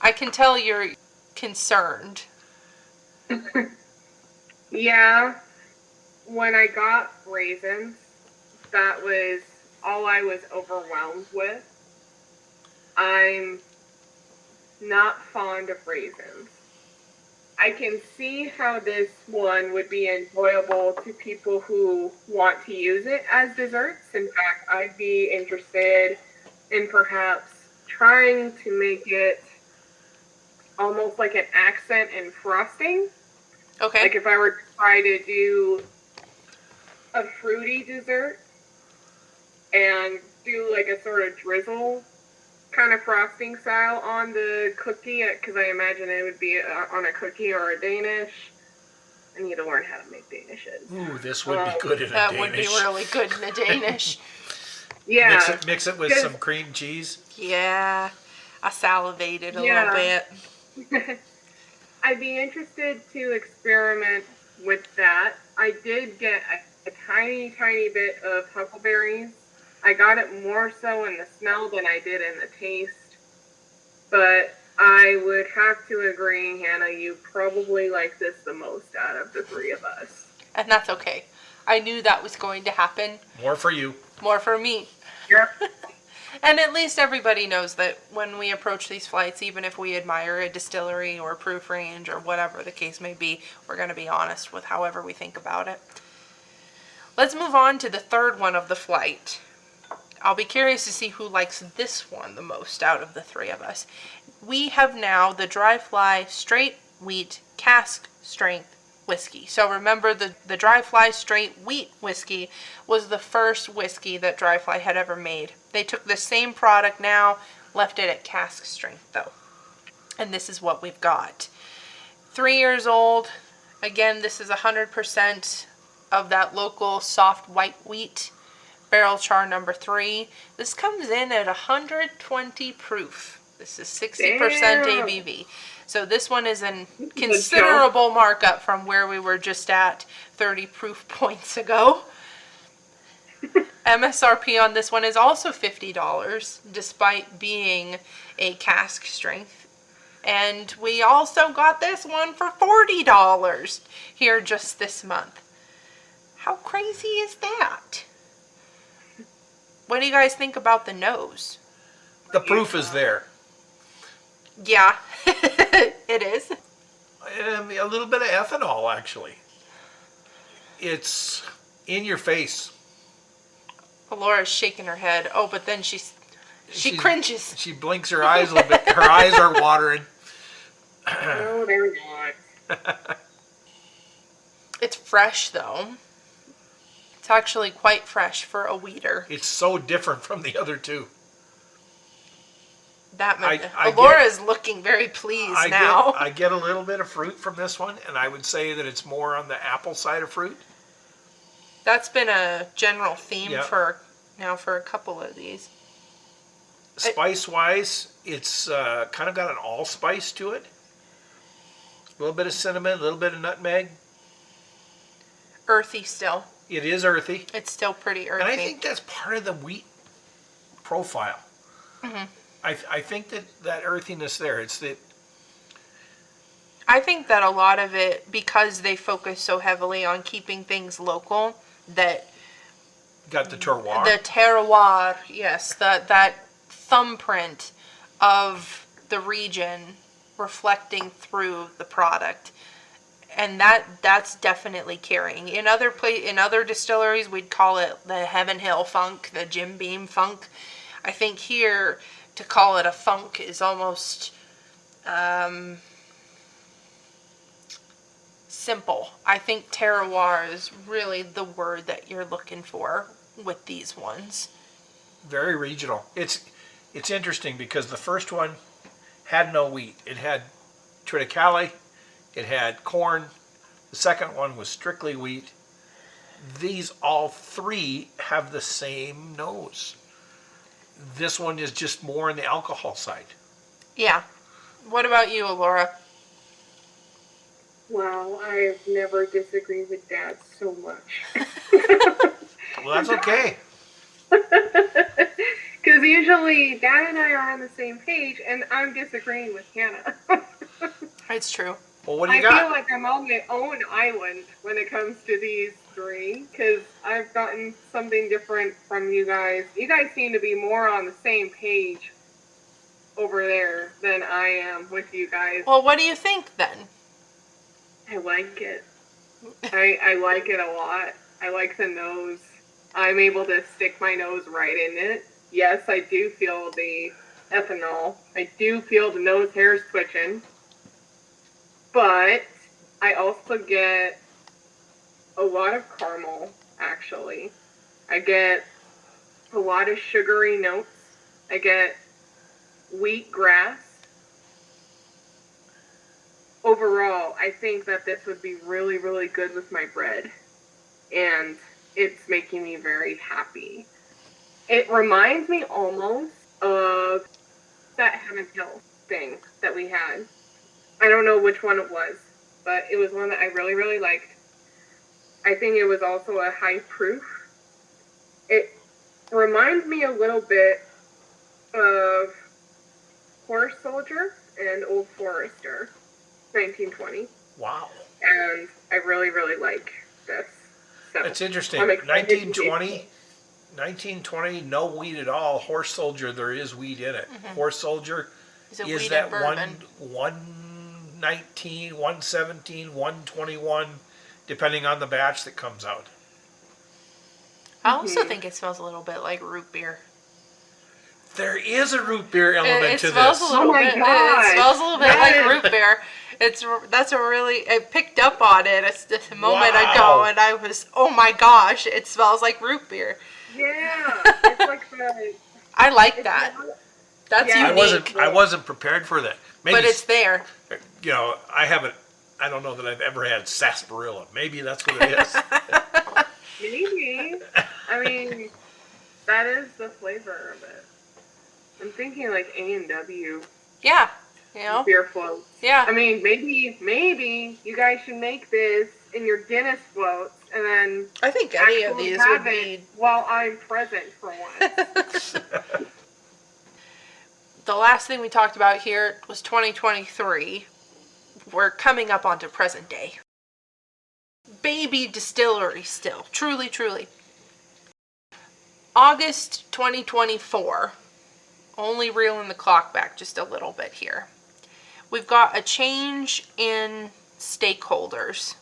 I can tell you're concerned. Yeah, when I got raisins, that was all I was overwhelmed with. I'm not fond of raisins. I can see how this one would be enjoyable to people who want to use it as desserts. In fact, I'd be interested in perhaps trying to make it almost like an accent in frosting. Okay. Like if I were to try to do a fruity dessert and do like a sort of drizzle kind of frosting style on the cookie, because I imagine it would be on a cookie or a Danish. I need to learn how to make Danishes. Ooh, this would be good in a That Danish. would be really good in a Danish. Yeah. Mix it with some cream cheese. Yeah. I salivated a little bit. I'd be interested to experiment with that. I did get a tiny, tiny bit of huckleberries. I got it more so in the smell than I did in the taste. But I would have to agree, Hannah, you probably like this the most out of the three of us. And that's okay. I knew that was going to happen. More for you. More for me. Yep. And at least everybody knows that when we approach these flights, even if we admire a distillery or a proof range or whatever the case may be, we're going to be honest with however we think about it. Let's move on to the third one of the flight. I'll be curious to see who likes this one the most out of the three of us. We have now the Dry Fly Straight Wheat Cask Strength Whiskey. So remember, the Dry Fly Straight Wheat Whiskey was the first whiskey that Dry Fly had ever made. They took the same product now, left it at cask strength though. And this is what we've got. 3 years old. Again, this is 100% of that local soft white wheat. Barrel char number 3. This comes in at 120 proof. This is 60% ABV. So this one is a considerable markup from where we were just at 30 proof points ago. MSRP on this one is also $50, despite being a cask strength. And we also got this one for $40 here just this month. How crazy is that? What do you guys think about the nose? The proof is there. Yeah, it is. And a little bit of ethanol, actually. It's in your face. Laura's shaking her head. Oh, but then she cringes. She blinks her eyes a little bit. Her eyes are watering. No, they're not. It's fresh, though. It's actually quite fresh for a wheater. It's so different from the other two. Laura is looking very pleased now. I get a little bit of fruit from this one, and I would say that it's more on the apple side of fruit. That's been a general theme for a couple of these. Spice-wise, it's kind of got an allspice to it. A little bit of cinnamon, a little bit of nutmeg. Earthy still. It is earthy. It's still pretty earthy. And I think that's part of the wheat profile. Mm-hmm. I think that earthiness there, I think that a lot of it, because they focus so heavily on keeping things local, that got the terroir. The terroir, yes, that thumbprint of the region reflecting through the product, and that's definitely carrying. In other distilleries, we'd call it the Heaven Hill Funk, the Jim Beam Funk. I think here, to call it a funk is almost simple. I think terroir is really the word that you're looking for with these ones. Very regional. It's interesting because the first one had no wheat. It had triticale, it had corn. The second one was strictly wheat. These all three have the same nose. This one is just more on the alcohol side. Yeah. What about you, Elora? Well, I've never disagreed with Dad so much. Well, that's okay. Because usually Dad and I are on the same page, and I'm disagreeing with Hannah. It's true. Well, what do you got? I feel like I'm on my own island when it comes to these three, because I've gotten something different from you guys. You guys seem to be more on the same page over there than I am with you guys. Well, what do you think then? I like it. I like it a lot. I like the nose. I'm able to stick my nose right in it. Yes, I do feel the ethanol. I do feel the nose hairs twitching. but I also get a lot of caramel, actually. I get a lot of sugary notes. I get wheatgrass. Overall, I think that this would be really, really good with my bread. And it's making me very happy. It reminds me almost of that Heaven Hill thing that we had. I don't know which one it was, but it was one that I really, really liked. I think it was also a high proof. It reminds me a little bit of Horse Soldier and Old Forester, 1920. Wow. And I really, really like this. So It's interesting. I'm excited to taste 1920, no wheat at all. Horse Soldier, there is wheat in it. Horse Soldier Is it is wheat that and bourbon? 119, 117, 121, depending on the batch that comes out. I also think it smells a little bit like root beer. There is a root beer element It to smells this. a little Oh my bit. gosh. It smells a little bit Yes. like root beer. That's a really. I picked up on it a moment Wow. ago, and I was, oh my gosh! It smells like root beer. Yeah, it's like the. I like It's that. not- That's Yeah. unique. I wasn't prepared for that. Maybe, But it's there. you know, I don't know that I've ever had sarsaparilla. Maybe that's what it is. Maybe. I mean, that is the flavor of it. I'm thinking like A&W Yeah. You know. beer floats. Yeah. I mean, maybe you guys should make this in your Guinness floats and then I think any of actually these have would it be. while I'm present for once. The last thing we talked about here was 2023. We're coming up onto present day. Baby distillery still. Truly, truly. August 2024. Only reeling the clock back just a little bit here. We've got a change in stakeholders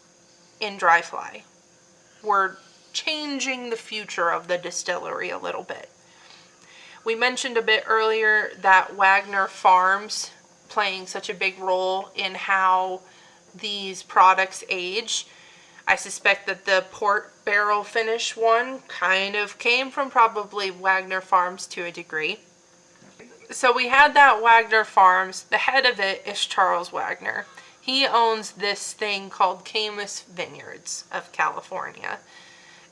in Dry Fly. We're changing the future of the distillery a little bit. We mentioned a bit earlier that Wagner Farms playing such a big role in how these products age. I suspect that the port barrel finish one kind of came from probably Wagner Farms to a degree. So we had that Wagner Farms. The head of it is Charles Wagner. He owns this thing called Camas Vineyards of California.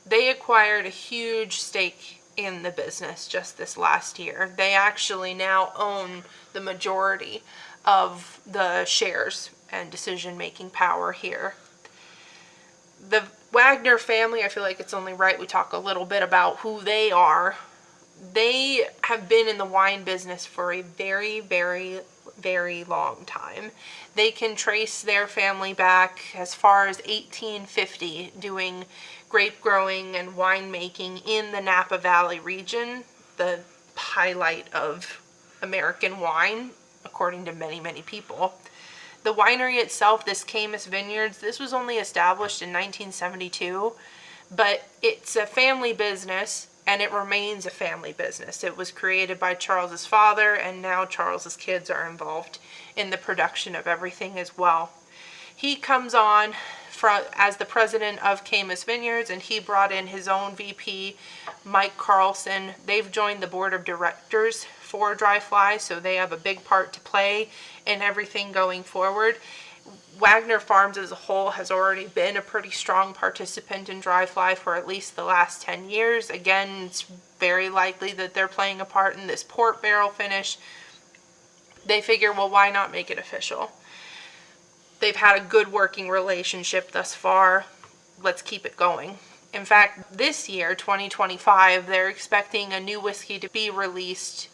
They acquired a huge stake in the business just this last year. They actually now own the majority of the shares and decision-making power here. The Wagner family, I feel like it's only right we talk a little bit about who they are. They have been in the wine business for a very, very, very long time. They can trace their family back as far as 1850, doing grape growing and winemaking in the Napa Valley region, the highlight of American wine, according to many, many people. The winery itself, this Camas Vineyards, this was only established in 1972, but it's a family business, and it remains a family business. It was created by Charles's father, and now Charles's kids are involved in the production of everything as well. He comes on as the president of Camas Vineyards, and he brought in his own VP, Mike Carlson. They've joined the board of directors for Dry Fly, so they have a big part to play in everything going forward. Wagner Farms as a whole has already been a pretty strong participant in Dry Fly for at least the last 10 years. Again, it's very likely that they're playing a part in this port barrel finish. They figure, well, why not make it official? They've had a good working relationship thus far. Let's keep it going. In fact, this year, 2025, they're expecting a new whiskey to be released.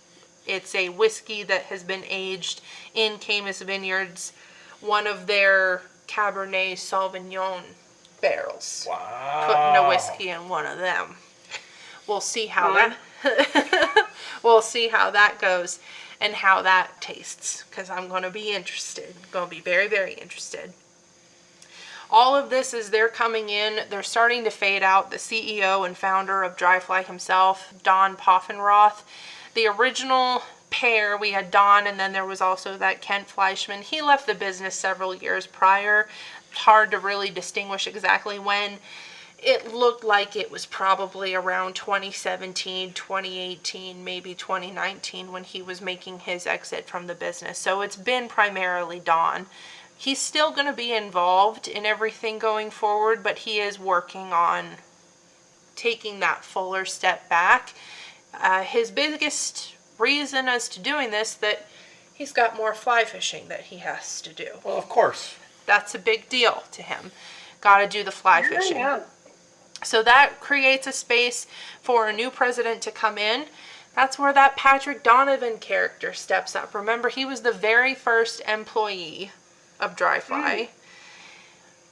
It's a whiskey that has been aged in Camas Vineyards, one of their Cabernet Sauvignon barrels. Wow. Putting a whiskey in one of them. We'll see how we'll see how that goes and how that tastes, because I'm going to be interested. Going to be very, very interested. All of this is they're coming in, they're starting to fade out. The CEO and founder of Dry Fly himself, Don Poffenroth, the original pair. We had Don, and then there was also that Kent Fleischman. He left the business several years prior. It's hard to really distinguish exactly when. It looked like it was probably around 2017, 2018, maybe 2019 when he was making his exit from the business. So it's been primarily Don. He's still going to be involved in everything going forward, but he is working on taking that fuller step back. His biggest reason as to doing this, that he's got more fly fishing that he has to do. Well, of course. That's a big deal to him. Got to do the fly fishing. Yeah. So that creates a space for a new president to come in. That's where that Patrick Donovan character steps up. Remember, he was the very first employee of Dry Fly.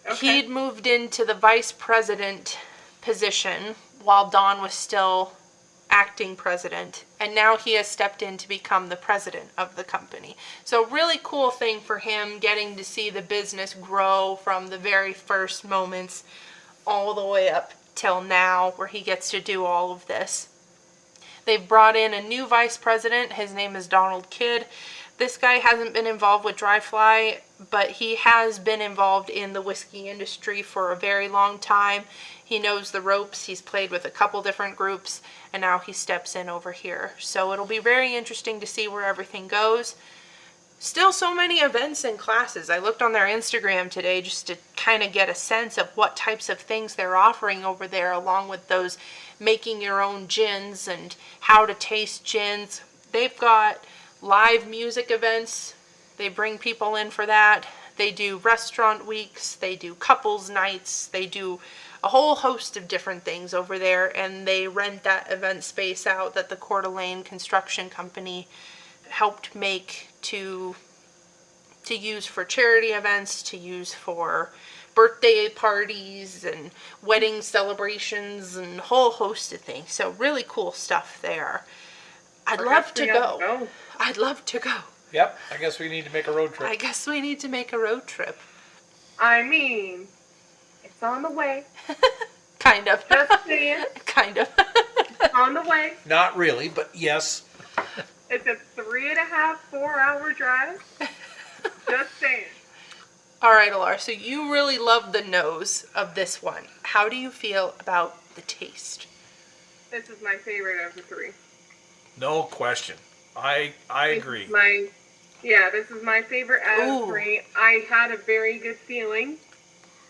Okay. He'd moved into the vice president position while Don was still acting president, and now he has stepped in to become the president of the company. So really cool thing for him, getting to see the business grow from the very first moments all the way up till now, where he gets to do all of this. They've brought in a new vice president. His name is Donald Kidd. This guy hasn't been involved with Dry Fly, but he has been involved in the whiskey industry for a very long time. He knows the ropes. He's played with a couple different groups, and now he steps in over here. So it'll be very interesting to see where everything goes. Still so many events and classes. I looked on their Instagram today just to kind of get a sense of what types of things they're offering over there, along with those making your own gins and how to taste gins. They've got live music events. They bring people in for that. They do restaurant weeks. They do couples nights. They do a whole host of different things over there, and they rent that event space out that the Coeur d'Alene Construction Company helped make to use for charity events, to use for birthday parties and wedding celebrations and a whole host of things. So really cool stuff there. I'd love to go. I'd love to go. Yep, I guess we need to make a road trip. I guess we need to make a road trip. I mean, it's on the way. Kind of. Just saying. Kind of. It's on the way. Not really, but yes. It's a 3.5, 4-hour drive. Just saying. All right, Elora, so you really love the nose of this one. How do you feel about the taste? This is my favorite of the three. No question. I agree. This is my favorite out of Ooh. three. I had a very good feeling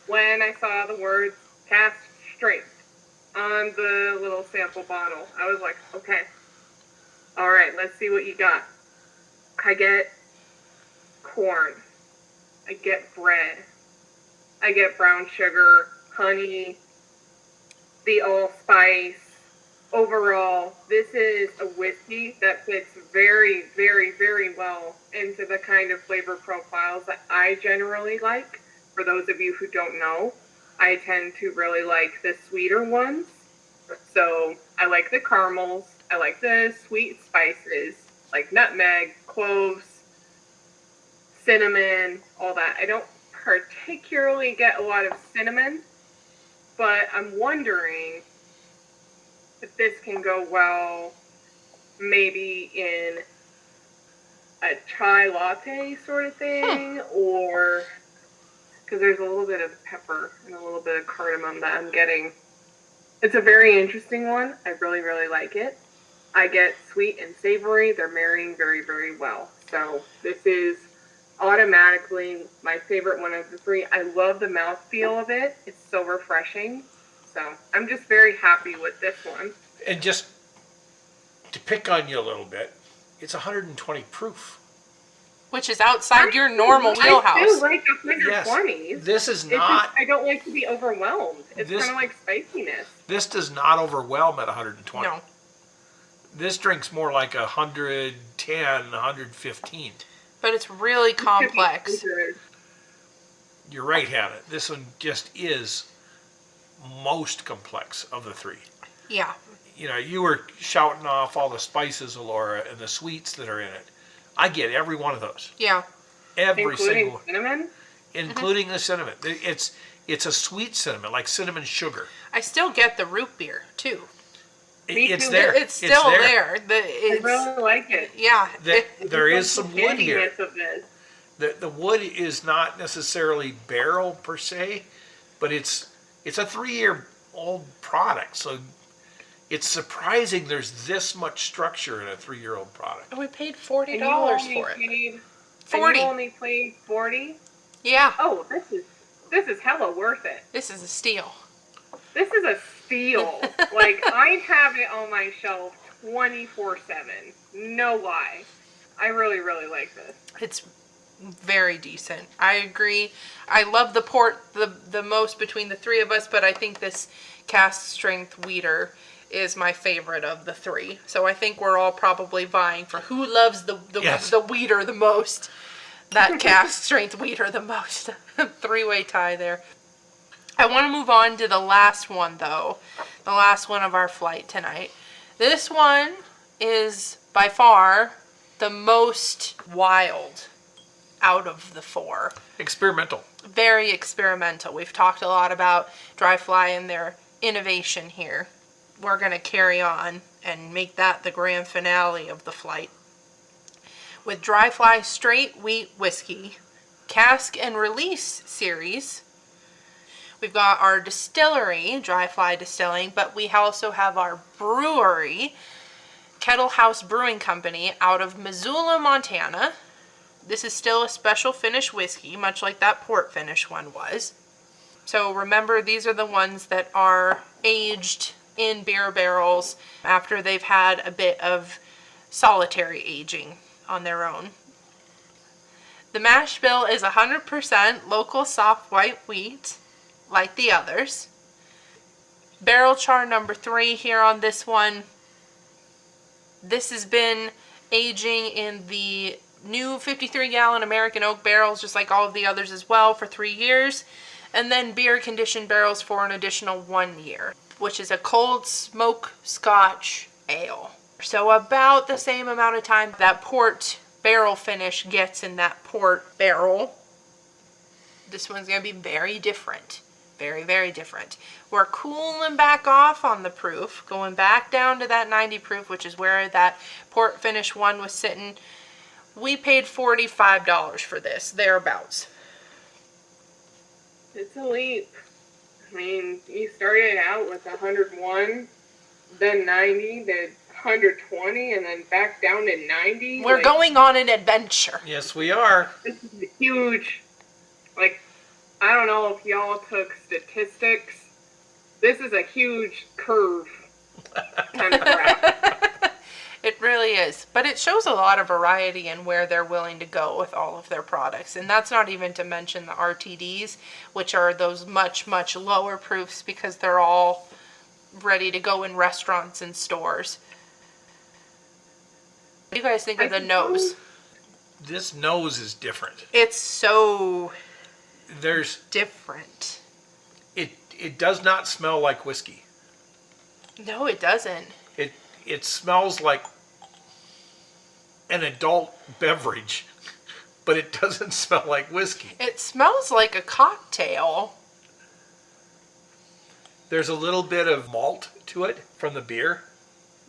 when I saw the words Cask Strength on the little sample bottle. I was like, okay, all right, let's see what you got. I get corn. I get bread. I get brown sugar, honey, the allspice. Overall, this is a whiskey that fits very, very, very well into the kind of flavor profiles that I generally like. For those of you who don't know, I tend to really like the sweeter ones. So I like the caramels. I like the sweet spices, like nutmeg, cloves, cinnamon, all that. I don't particularly get a lot of cinnamon, but I'm wondering if this can go well maybe in a chai latte sort of thing, or because there's a little bit of pepper and a little bit of cardamom that I'm getting. It's a very interesting one. I really, really like it. I get sweet and savory. They're marrying very, very well. So this is automatically my favorite one of the three. I love the mouthfeel of it. It's so refreshing. So I'm just very happy with this one. And just to pick on you a little bit, it's 120 proof. Which is outside your normal wheelhouse. I do like the 120s. Yes, this is It's not. just, I don't like to be overwhelmed. It's This- kind of like spiciness. This does not overwhelm at 120. No. This drink's more like 110, 115. But it's really complex. Could be good. You're right, Hannah. This one just is most complex of the three. Yeah. You know, you were shouting off all the spices, Elora, and the sweets that are in it. I get every one of those. Yeah. Every Including single, cinnamon? including the cinnamon. It's a sweet cinnamon, like cinnamon sugar. I still get the root beer, too. Me It's too. there. It's still there. I really like it. Yeah. There is some wood here. Handiness of this. The wood is not necessarily barrel per se, but it's a 3-year-old product. So it's surprising there's this much structure in a 3-year-old product. We paid $40 for it. And 40. you only paid 40. Yeah. Oh, this is hella worth it. This is a steal. This is a steal. Like, I'd have it on my shelf 24/7. No lie. I really, really like this. It's very decent. I agree. I love the port the most between the three of us, but I think this cask strength wheater is my favorite of the three. So I think we're all probably vying for who loves the wheater the most. That cask strength wheater the most. Three-way tie there. I want to move on to the last one, though. The last one of our flight tonight. This one is by far the most wild out of the four. Experimental. Very experimental. We've talked a lot about Dry Fly and their innovation here. We're going to carry on and make that the grand finale of the flight. With Dry Fly Straight Wheat Whiskey, Cask and Release series, we've got our distillery, Dry Fly Distilling, but we also have our brewery, Kettlehouse Brewing Company, out of Missoula, Montana. This is still a special finish whiskey, much like that port finish one was. So remember, these are the ones that are aged in beer barrels after they've had a bit of solitary aging on their own. The mash bill is 100% local soft white wheat, like the others. Barrel char number 3 here on this one. This has been aging in the new 53-gallon American oak barrels, just like all of the others as well, for 3 years. And then beer conditioned barrels for an additional 1 year, which is a cold smoke Scotch ale. So about the same amount of time that port barrel finish gets in that port barrel. This one's going to be very different. Very, very different. We're cooling back off on the proof, going back down to that 90 proof, which is where that port finish one was sitting. We paid $45 for this, thereabouts. It's a leap. I mean, you started out with 101, then 90, then 120, and then back down to 90. We're going on an adventure. Yes, we are. This is huge. Like, I don't know if y'all took statistics. This is a huge curve kind of graph. It really is. But it shows a lot of variety in where they're willing to go with all of their products. And that's not even to mention the RTDs, which are those much, much lower proofs because they're all ready to go in restaurants and stores. What do you guys think of the nose? This nose is different. It's so different. It does not smell like whiskey. No, it doesn't. It smells like an adult beverage, but it doesn't smell like whiskey. It smells like a cocktail. There's a little bit of malt to it from the beer.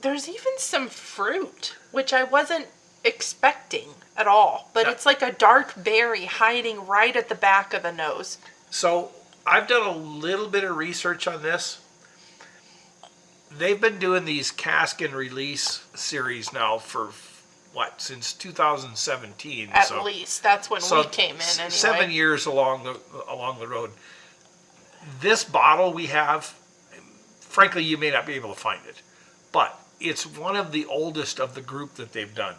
There's even some fruit, which I wasn't expecting at all. But it's like a dark berry hiding right at the back of the nose. So I've done a little bit of research on this. They've been doing these cask and release series now for since 2017. At least that's when we came in. Anyway. 7 years along the road. This bottle we have, frankly, you may not be able to find it, but it's one of the oldest of the group that they've done.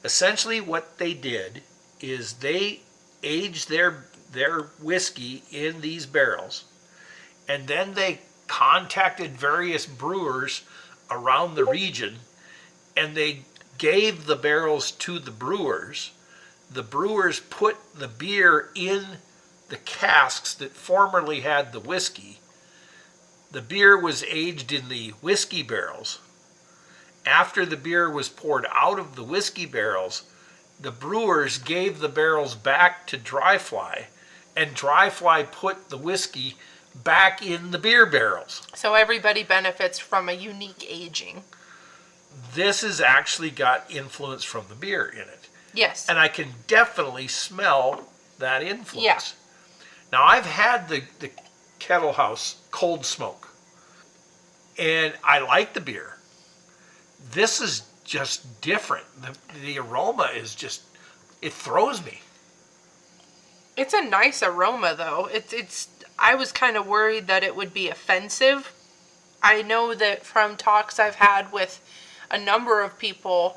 Essentially, what they did is they aged their whiskey in these barrels, and then they contacted various brewers around the region, and they gave the barrels to the brewers. The brewers put the beer in the casks that formerly had the whiskey. The beer was aged in the whiskey barrels. After the beer was poured out of the whiskey barrels, the brewers gave the barrels back to Dry Fly, and Dry Fly put the whiskey back in the beer barrels. So everybody benefits from a unique aging. This has actually got influence from the beer in it. Yes. And I can definitely smell that influence. Yeah. Now, I've had the Kettlehouse cold smoke, and I like the beer. This is just different. The aroma is just, it throws me. It's a nice aroma, though. I was kind of worried that it would be offensive. I know that from talks I've had with a number of people,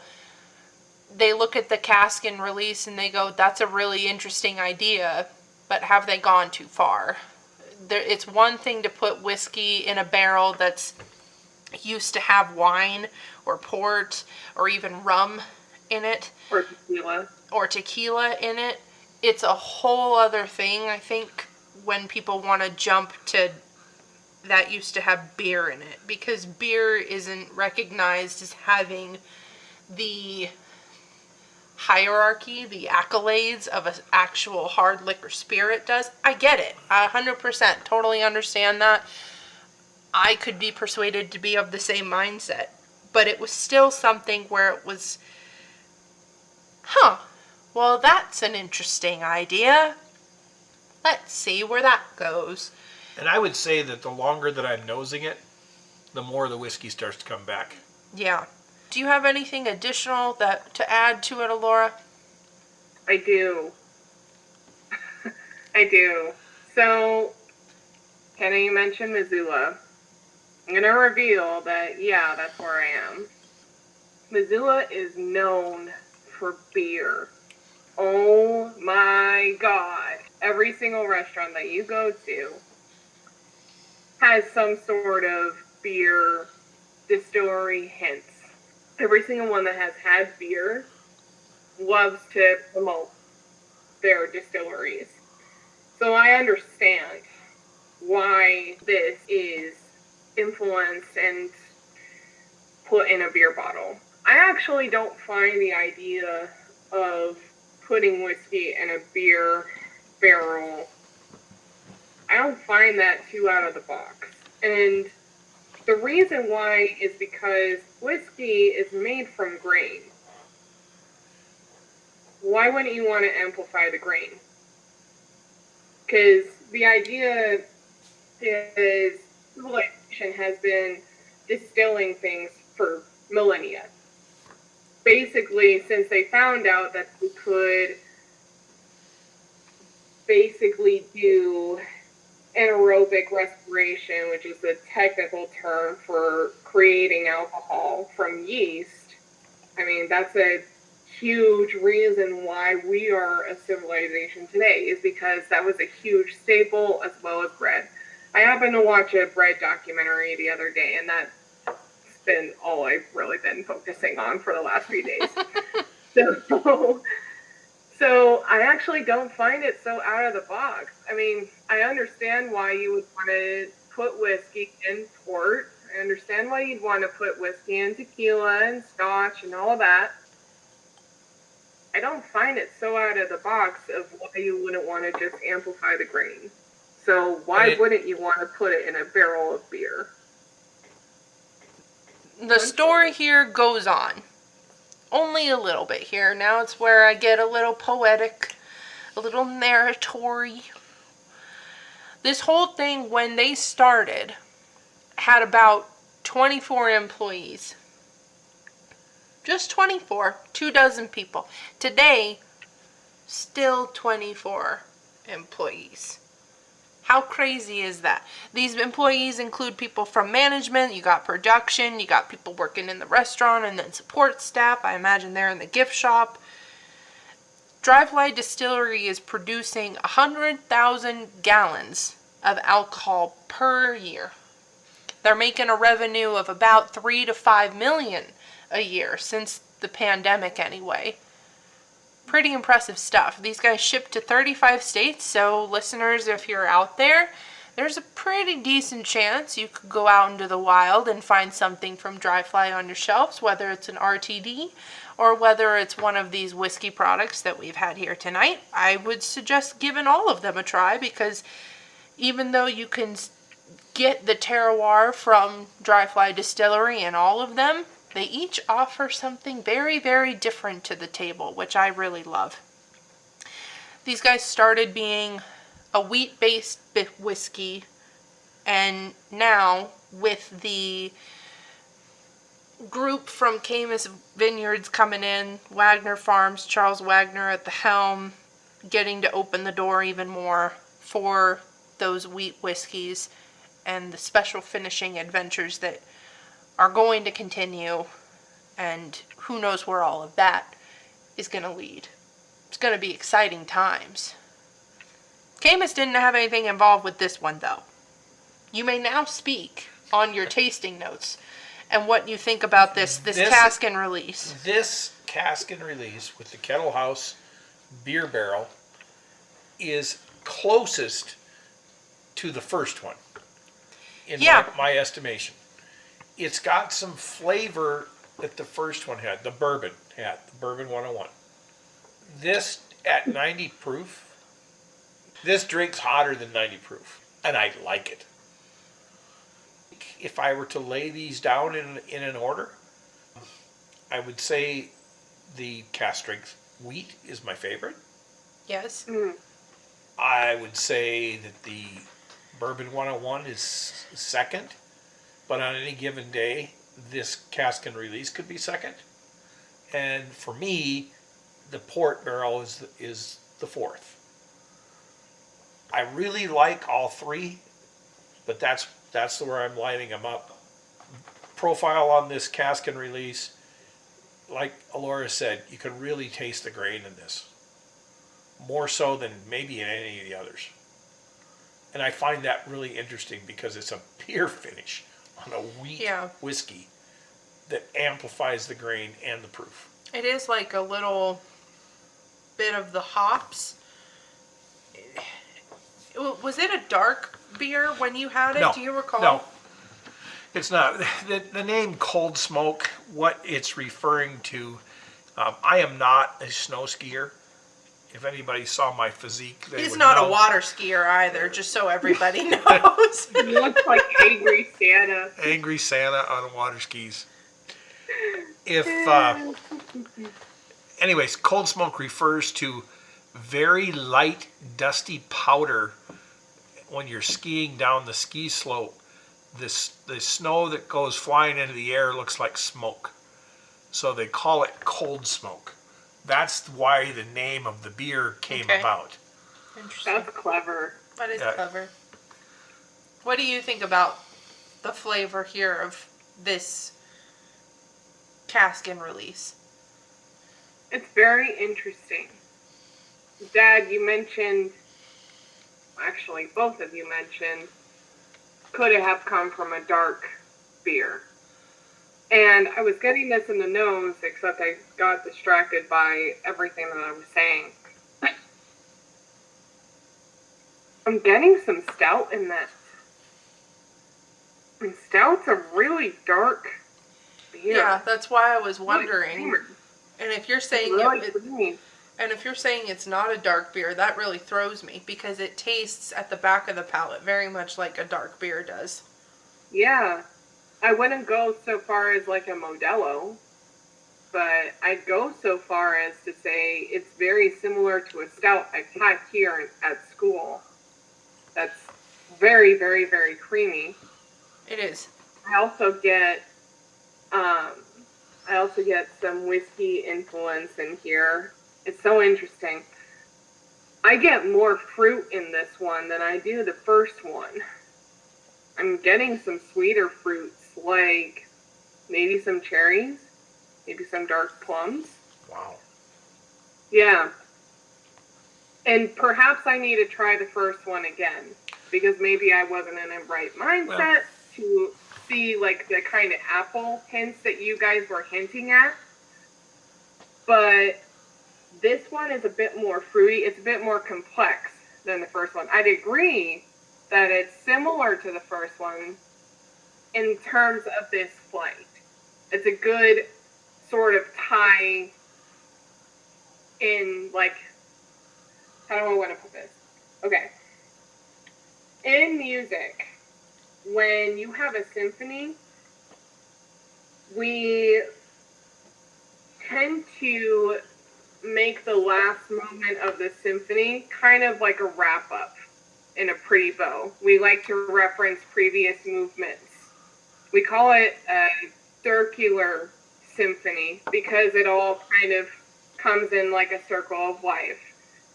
they look at the cask and release and they go, that's a really interesting idea, but have they gone too far? It's one thing to put whiskey in a barrel that's used to have wine or port or even rum in it. Or tequila in it. It's a whole other thing, I think, when people want to jump to that used to have beer in it, because beer isn't recognized as having the hierarchy, the accolades of an actual hard liquor spirit does. I get it. 100%. Totally understand that. I could be persuaded to be of the same mindset. But it was still something where it was, well, that's an interesting idea. Let's see where that goes. And I would say that the longer that I'm nosing it, the more the whiskey starts to come back. Yeah. Do you have anything additional to add to it, Elora? I do. I do. So, Hannah, you mentioned Missoula. I'm going to reveal that, yeah, that's where I am. Missoula is known for beer. Oh my God. Every single restaurant that you go to has some sort of beer distillery hints. Every single one that has had beer loves to promote their distilleries. So I understand why this is influenced and put in a beer bottle. I actually don't find the idea of putting whiskey in a beer barrel, I don't find that too out of the box. And the reason why is because whiskey is made from grain. Why wouldn't you want to amplify the grain? Because the idea is civilization has been distilling things for millennia. Basically, since they found out that we could basically do anaerobic respiration, which is the technical term for creating alcohol from yeast. I mean, that's a huge reason why we are a civilization today, is because that was a huge staple, as well as bread. I happened to watch a bread documentary the other day, and that's been all I've really been focusing on for the last few days. So I actually don't find it so out of the box. I mean, I understand why you would want to put whiskey in port. I understand why you'd want to put whiskey in tequila and scotch and all of that. I don't find it so out of the box of why you wouldn't want to just amplify the grain. So why wouldn't you want to put it in a barrel of beer? The story here goes on. Only a little bit here. Now it's where I get a little poetic, a little narratory. This whole thing, when they started, had about 24 employees. Just 24. 24 people. Today, still 24 employees. How crazy is that? These employees include people from management, you got production, you got people working in the restaurant, and then support staff. I imagine they're in the gift shop. Dry Fly Distillery is producing 100,000 gallons of alcohol per year. They're making a revenue of about 3 to 5 million a year since the pandemic anyway. Pretty impressive stuff. These guys ship to 35 states, so listeners, if you're out there, there's a pretty decent chance you could go out into the wild and find something from Dry Fly on your shelves, whether it's an RTD or whether it's one of these whiskey products that we've had here tonight. I would suggest giving all of them a try, because even though you can get the terroir from Dry Fly Distillery in all of them, they each offer something very, very different to the table, which I really love. These guys started being a wheat-based whiskey, and now with the group from Camus Vineyards coming in, Wagner Farms, Charles Wagner at the helm, getting to open the door even more for those wheat whiskeys and the special finishing adventures that are going to continue, and who knows where all of that is going to lead. It's going to be exciting times. Camus didn't have anything involved with this one, though. You may now speak on your tasting notes and what you think about this cask and release. This cask and release with the Kettlehouse beer barrel is closest to the first one, in my estimation. It's got some flavor that the first one had, the Bourbon 101. This at 90 proof, this drink's hotter than 90 proof, and I like it. If I were to lay these down in an order, I would say the cask strength wheat is my favorite. Yes. I would say that the Bourbon 101 is second, but on any given day, this cask and release could be second. And for me, the port barrel is the fourth. I really like all three, but that's where I'm lining them up. Profile on this cask and release, like Elora said, you can really taste the grain in this. More so than maybe in any of the others. And I find that really interesting because it's a beer finish on a wheat whiskey that amplifies the grain and the proof. It is like a little bit of the hops. Was it a dark beer when you had it? No, do you recall? No, it's not. The name Cold Smoke, what it's referring to, I am not a snow skier. If anybody saw my physique, they He's would not know. a water skier either, just so everybody knows. He looks like Angry Santa. Angry Santa on water skis. Anyways, Cold Smoke refers to very light, dusty powder when you're skiing down the ski slope. The snow that goes flying into the air looks like smoke. So they call it Cold Smoke. That's why the name of the beer came about. Interesting. That's clever. That is clever. What do you think about the flavor here of this cask and release? It's very interesting. Dad, you mentioned, actually both of you mentioned, could it have come from a dark beer? And I was getting this in the nose, except I got distracted by everything that I was saying. I'm getting some stout in this. And stout's a really dark beer. Yeah, that's why I was wondering. And if you're saying it's not a dark beer, that really throws me because it tastes at the back of the palate very much like a dark beer does. Yeah. I wouldn't go so far as like a Modelo, but I'd go so far as to say it's very similar to a stout I've had here at school. That's very, very, very creamy. It is. I also get some whiskey influence in here. It's so interesting. I get more fruit in this one than I do the first one. I'm getting some sweeter fruits, like maybe some cherries, maybe some dark plums. Wow. Yeah. And perhaps I need to try the first one again, because maybe I wasn't in a right mindset to see like the kind of apple hints that you guys were hinting at. But this one is a bit more fruity. It's a bit more complex than the first one. I'd agree that it's similar to the first one in terms of this flight. It's a good sort of tie in, like, how do I want to put this? Okay. In music, when you have a symphony, we tend to make the last movement of the symphony kind of like a wrap up in a pretty bow. We like to reference previous movements. We call it a circular symphony because it all kind of comes in like a circle of life.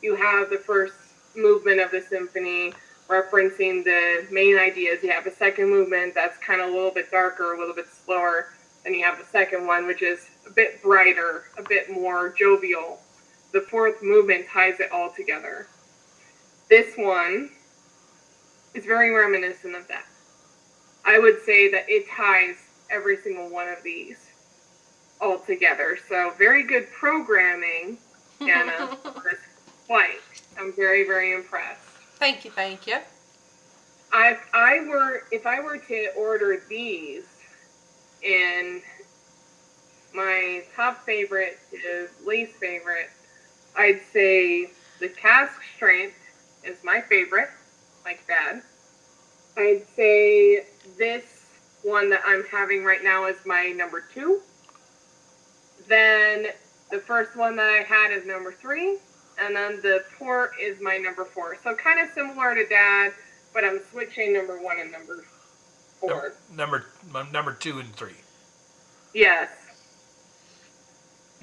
You have the first movement of the symphony referencing the main ideas. You have a second movement that's kind of a little bit darker, a little bit slower. Then you have the second one, which is a bit brighter, a bit more jovial. The fourth movement ties it all together. This one is very reminiscent of that. I would say that it ties every single one of these all together. So very good programming, Hannah, for this flight. I'm very, very impressed. Thank you, thank you. If I were to order these, and my top favorite is least favorite, I'd say the Cask strength is my favorite, like Dad. I'd say this one that I'm having right now is my number 2. Then the first one that I had is number 3. And then the port is my number 4. So kind of similar to Dad, but I'm switching number 1 and number 4. Number 2 and 3. Yes.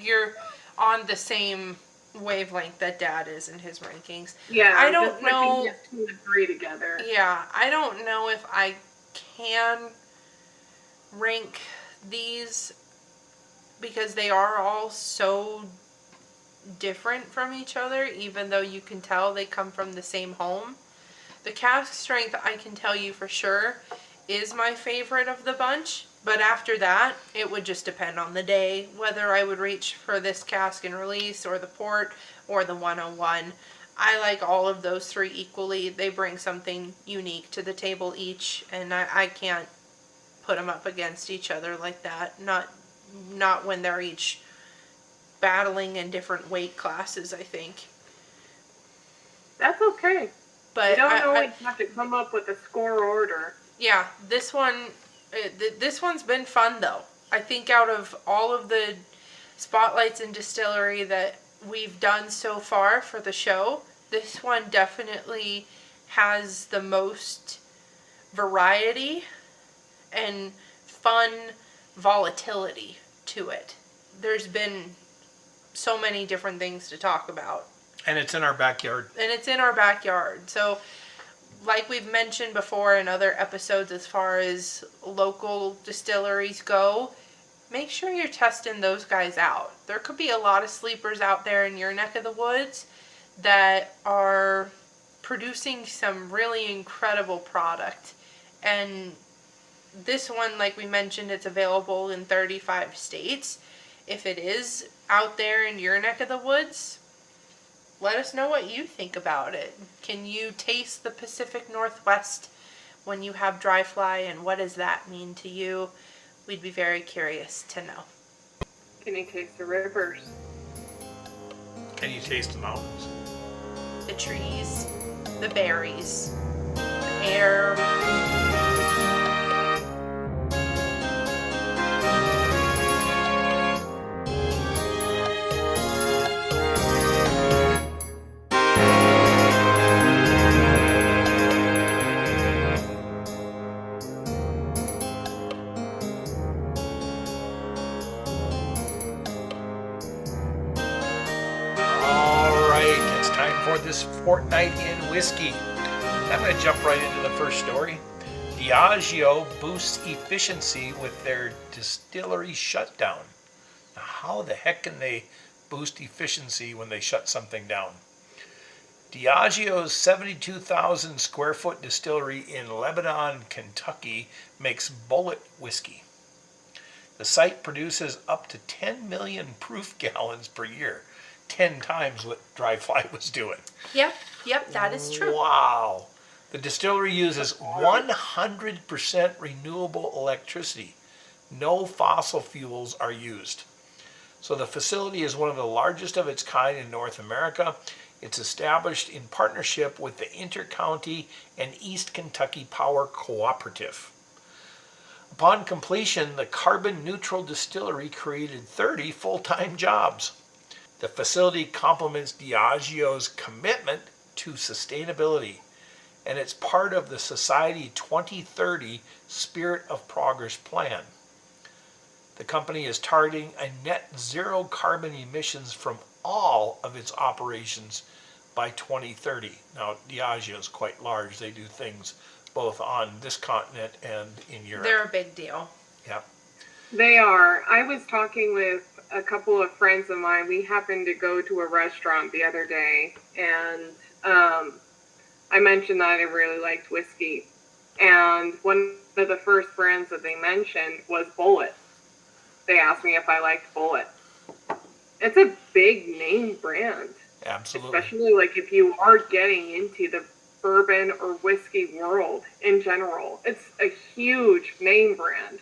You're on the same wavelength that Dad is in his rankings. Yeah. I don't know. Just 2 and 3 together. Yeah, I don't know if I can rank these because they are all so different from each other, even though you can tell they come from the same home. The Cask strength, I can tell you for sure, is my favorite of the bunch, but after that, it would just depend on the day, whether I would reach for this Cask and Release, or the port, or the 101. I like all of those 3 equally. They bring something unique to the table each, and I can't put them up against each other like that. Not when they're each battling in different weight classes, I think. That's okay. But you don't always have to come up with a score order. Yeah, this one's been fun though. I think out of all of the spotlights in Distillery that we've done so far for the show, this one definitely has the most variety and fun volatility to it. There's been so many different things to talk about. And it's in our backyard. So, like we've mentioned before in other episodes, as far as local distilleries go, make sure you're testing those guys out. There could be a lot of sleepers out there in your neck of the woods that are producing some really incredible product. And this one, like we mentioned, it's available in 35 states. If it is out there in your neck of the woods, let us know what you think about it. Can you taste the Pacific Northwest when you have Dry Fly, and what does that mean to you? We'd be very curious to know. Can you taste the rivers? Can you taste the mountains? The trees, the berries, the air. This fortnight in whiskey. I'm going to jump right into the first story. Diageo boosts efficiency with their distillery shutdown. Now, how the heck can they boost efficiency when they shut something down? Diageo's 72,000 square foot distillery in Lebanon, Kentucky makes Bullet whiskey. The site produces up to 10 million proof gallons per year. 10 times what Dry Fly was doing. Yep, that is true. Wow. The distillery uses 100% renewable electricity. No fossil fuels are used. So the facility is one of the largest of its kind in North America. It's established in partnership with the Intercounty and East Kentucky Power Cooperative. Upon completion, the carbon-neutral distillery created 30 full-time jobs. The facility complements Diageo's commitment to sustainability, and it's part of the Society 2030 Spirit of Progress plan. The company is targeting a net zero carbon emissions from all of its operations by 2030. Now, Diageo is quite large. They do things both on this continent and in Europe. They're a big deal. Yeah. They are. I was talking with a couple of friends of mine. We happened to go to a restaurant the other day, and I mentioned that I really liked whiskey. And one of the first brands that they mentioned was Bulleit. They asked me if I liked Bulleit. It's a big name brand. Absolutely. Especially like if you are getting into the bourbon or whiskey world in general. It's a huge name brand.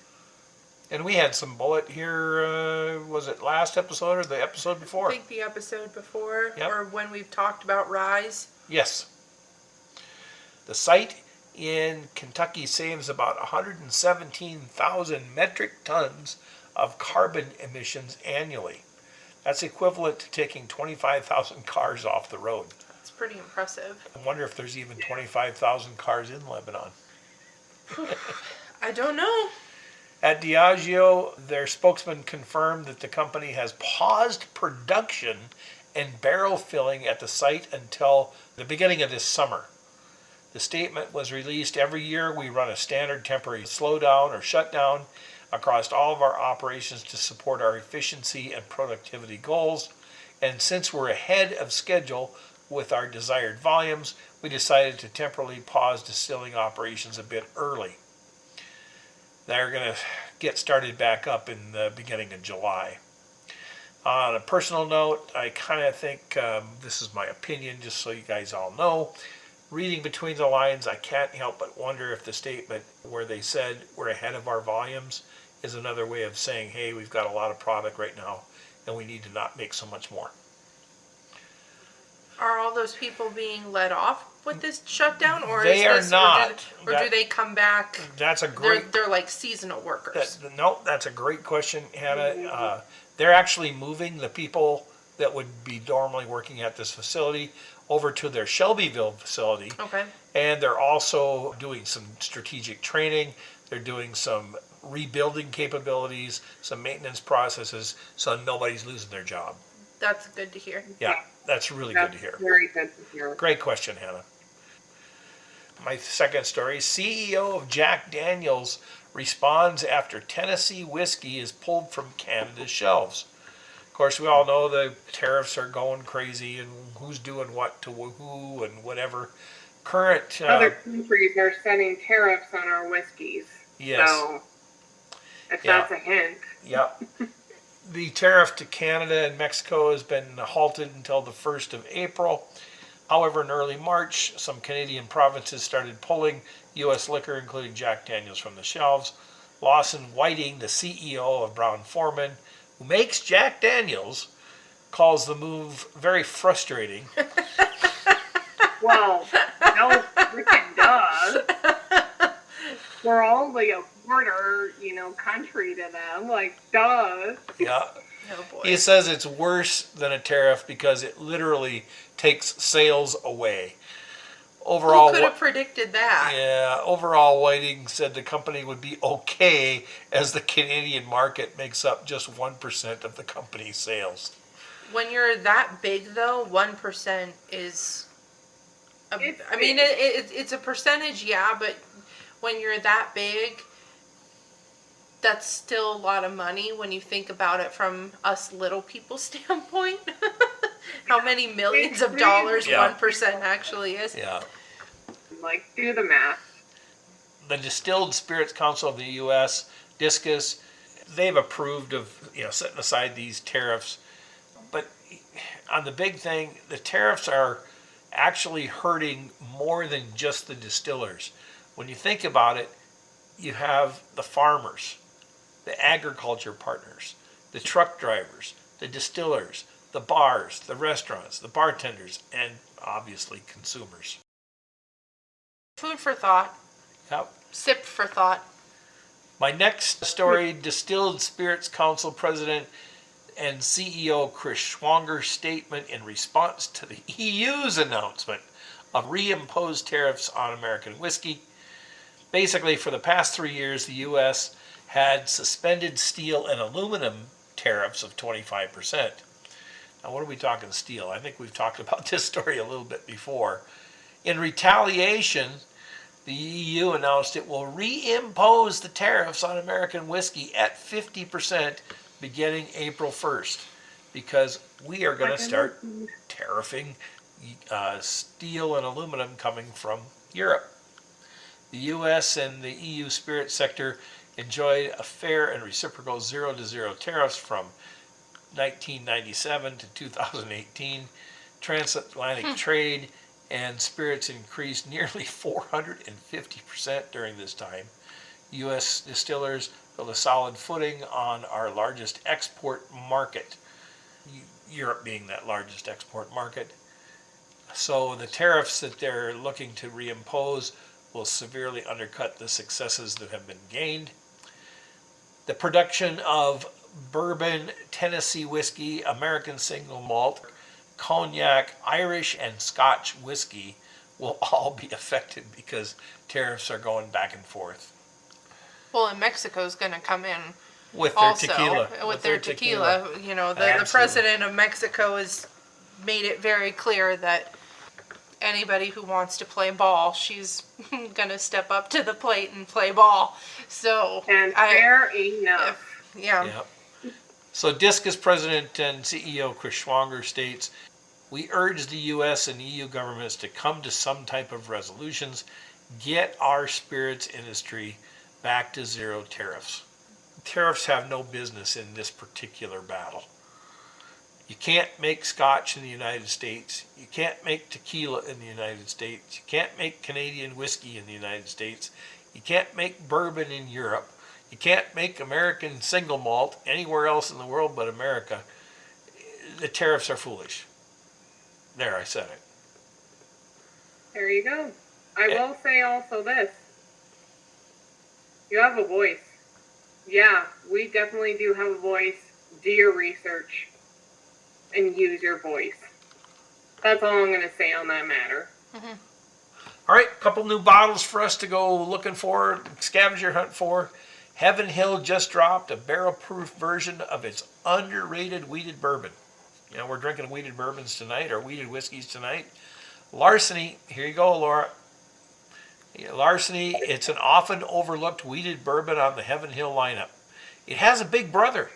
And we had some Bulleit here, was it last episode or the episode before? I think the episode before, Yep. or when we've talked about Rise. Yes. The site in Kentucky saves about 117,000 metric tons of carbon emissions annually. That's equivalent to taking 25,000 cars off the road. That's pretty impressive. I wonder if there's even 25,000 cars in Lebanon. I don't know. At Diageo, their spokesman confirmed that the company has paused production and barrel filling at the site until the beginning of this summer. The statement was released every year. We run a standard temporary slowdown or shutdown across all of our operations to support our efficiency and productivity goals. And since we're ahead of schedule with our desired volumes, we decided to temporarily pause distilling operations a bit early. They're going to get started back up in the beginning of July. On a personal note, I kind of think, this is my opinion, just so you guys all know, reading between the lines, I can't help but wonder if the statement where they said we're ahead of our volumes is another way of saying, hey, we've got a lot of product right now and we need to not make so much more. Are all those people being let off with this shutdown, or They is are this, not. or do they come back? That's a great... They're like seasonal workers. No, that's a great question, Hannah. They're actually moving the people that would be normally working at this facility over to their Shelbyville facility. Okay. And they're also doing some strategic training. They're doing some rebuilding capabilities, some maintenance processes, so nobody's losing their job. That's good to hear. Yeah, that's really good to hear. Very good to hear. Great question, Hannah. My second story, CEO of Jack Daniel's responds after Tennessee whiskey is pulled from Canada's shelves. Of course, we all know the tariffs are going crazy and who's doing what to who and whatever. Current... Other countries are setting tariffs on our whiskeys. Yes. So, if that's a hint. Yep. The tariff to Canada and Mexico has been halted until the 1st of April. However, in early March, some Canadian provinces started pulling U.S. liquor, including Jack Daniel's, from the shelves. Lawson Whiting, the CEO of Brown-Forman, who makes Jack Daniel's, calls the move very frustrating. Well, no freaking duh. We're only a border, country to them. Like, duh. Yeah. Oh boy. He says it's worse than a tariff because it literally takes sales away. Overall, Who could have predicted that? Yeah, overall, Whiting said the company would be okay as the Canadian market makes up just 1% of the company's sales. When you're that big, though, 1% is... it's a percentage, yeah, but when you're that big, that's still a lot of money when you think about it from us little people's standpoint. How many millions of dollars 1% actually is. Yeah. Like, do the math. The Distilled Spirits Council of the U.S., DISCUS, they've approved of setting aside these tariffs. But on the big thing, the tariffs are actually hurting more than just the distillers. When you think about it, you have the farmers, the agriculture partners, the truck drivers, the distillers, the bars, the restaurants, the bartenders, and obviously consumers. Food for thought. Yep. Sip for thought. My next story, Distilled Spirits Council President and CEO Chris Schwanger's statement in response to the EU's announcement of reimposed tariffs on American whiskey. Basically, for the past 3 years, the U.S. had suspended steel and aluminum tariffs of 25%. Now, what are we talking steel? I think we've talked about this story a little bit before. In retaliation, the EU announced it will reimpose the tariffs on American whiskey at 50% beginning April 1st, because we are going to start tariffing steel and aluminum coming from Europe. The U.S. and the EU spirit sector enjoyed a fair and reciprocal 0-0 tariffs from 1997 to 2018. Transatlantic trade and spirits increased nearly 450% during this time. U.S. distillers built a solid footing on our largest export market, Europe being that largest export market. So the tariffs that they're looking to reimpose will severely undercut the successes that have been gained. The production of bourbon, Tennessee whiskey, American single malt, cognac, Irish, and Scotch whiskey will all be affected because tariffs are going back and forth. Well, and Mexico's going to come in With their also tequila. with their tequila. You know, the Absolutely. president of Mexico has made it very clear that anybody who wants to play ball, she's going to step up to the plate and play ball. So, And fair enough. Yeah. So Discus President and CEO Chris Schwanger states, "We urge the U.S. and EU governments to come to some type of resolutions, get our spirits industry back to zero tariffs." Tariffs have no business in this particular battle. You can't make Scotch in the United States. You can't make tequila in the United States. You can't make Canadian whiskey in the United States. You can't make bourbon in Europe. You can't make American single malt anywhere else in the world but America. The tariffs are foolish. There, I said it. There you go. I will say also this. You have a voice. Yeah, we definitely do have a voice. Do your research and use your voice. That's all I'm going to say on that matter. Mm-hmm. All right, a couple new bottles for us to go looking for, scavenger hunt for. Heaven Hill just dropped a barrel-proof version of its underrated wheated bourbon. You know, we're drinking wheated bourbons tonight, or wheated whiskeys tonight. Larceny, here you go, Laura. Larceny, it's an often overlooked wheated bourbon on the Heaven Hill lineup. It has a big brother,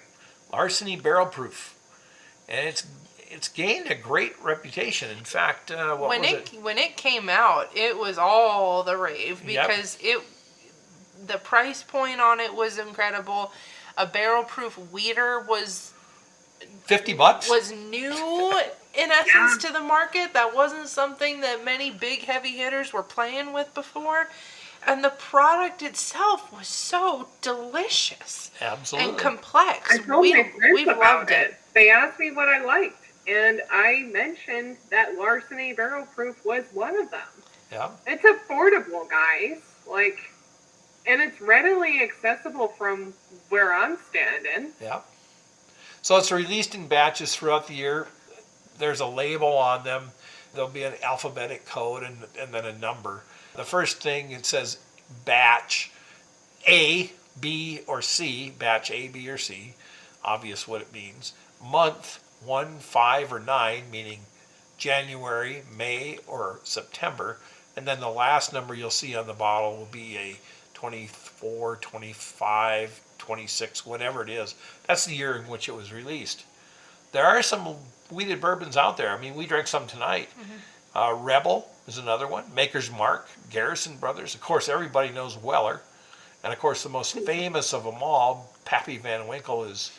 Larceny Barrel Proof, and it's gained a great reputation. In fact, when it came out, it was all the rave because the price point on it was incredible. A barrel proof wheater was $50 was new in essence to the market. That wasn't something that many big heavy hitters were playing with before. And the product itself was so delicious. Absolutely. And complex. I told my friends about loved it. They asked me what I liked, and I mentioned that Larceny Barrel Proof was one of them. Yeah. It's affordable, guys. And it's readily accessible from where I'm standing. Yeah. So it's released in batches throughout the year. There's a label on them. There'll be an alphabetic code and then a number. The first thing, it says batch A, B, or C. Batch A, B, or C. Obvious what it means. Month 1, 5, or 9, meaning January, May, or September. And then the last number you'll see on the bottle will be a 24, 25, 26, whatever it is. That's the year in which it was released. There are some wheated bourbons out there. I mean, we drank some tonight. Mm-hmm. Rebel is another one. Maker's Mark, Garrison Brothers. Of course, everybody knows Weller. And of course, the most famous of them all, Pappy Van Winkle, is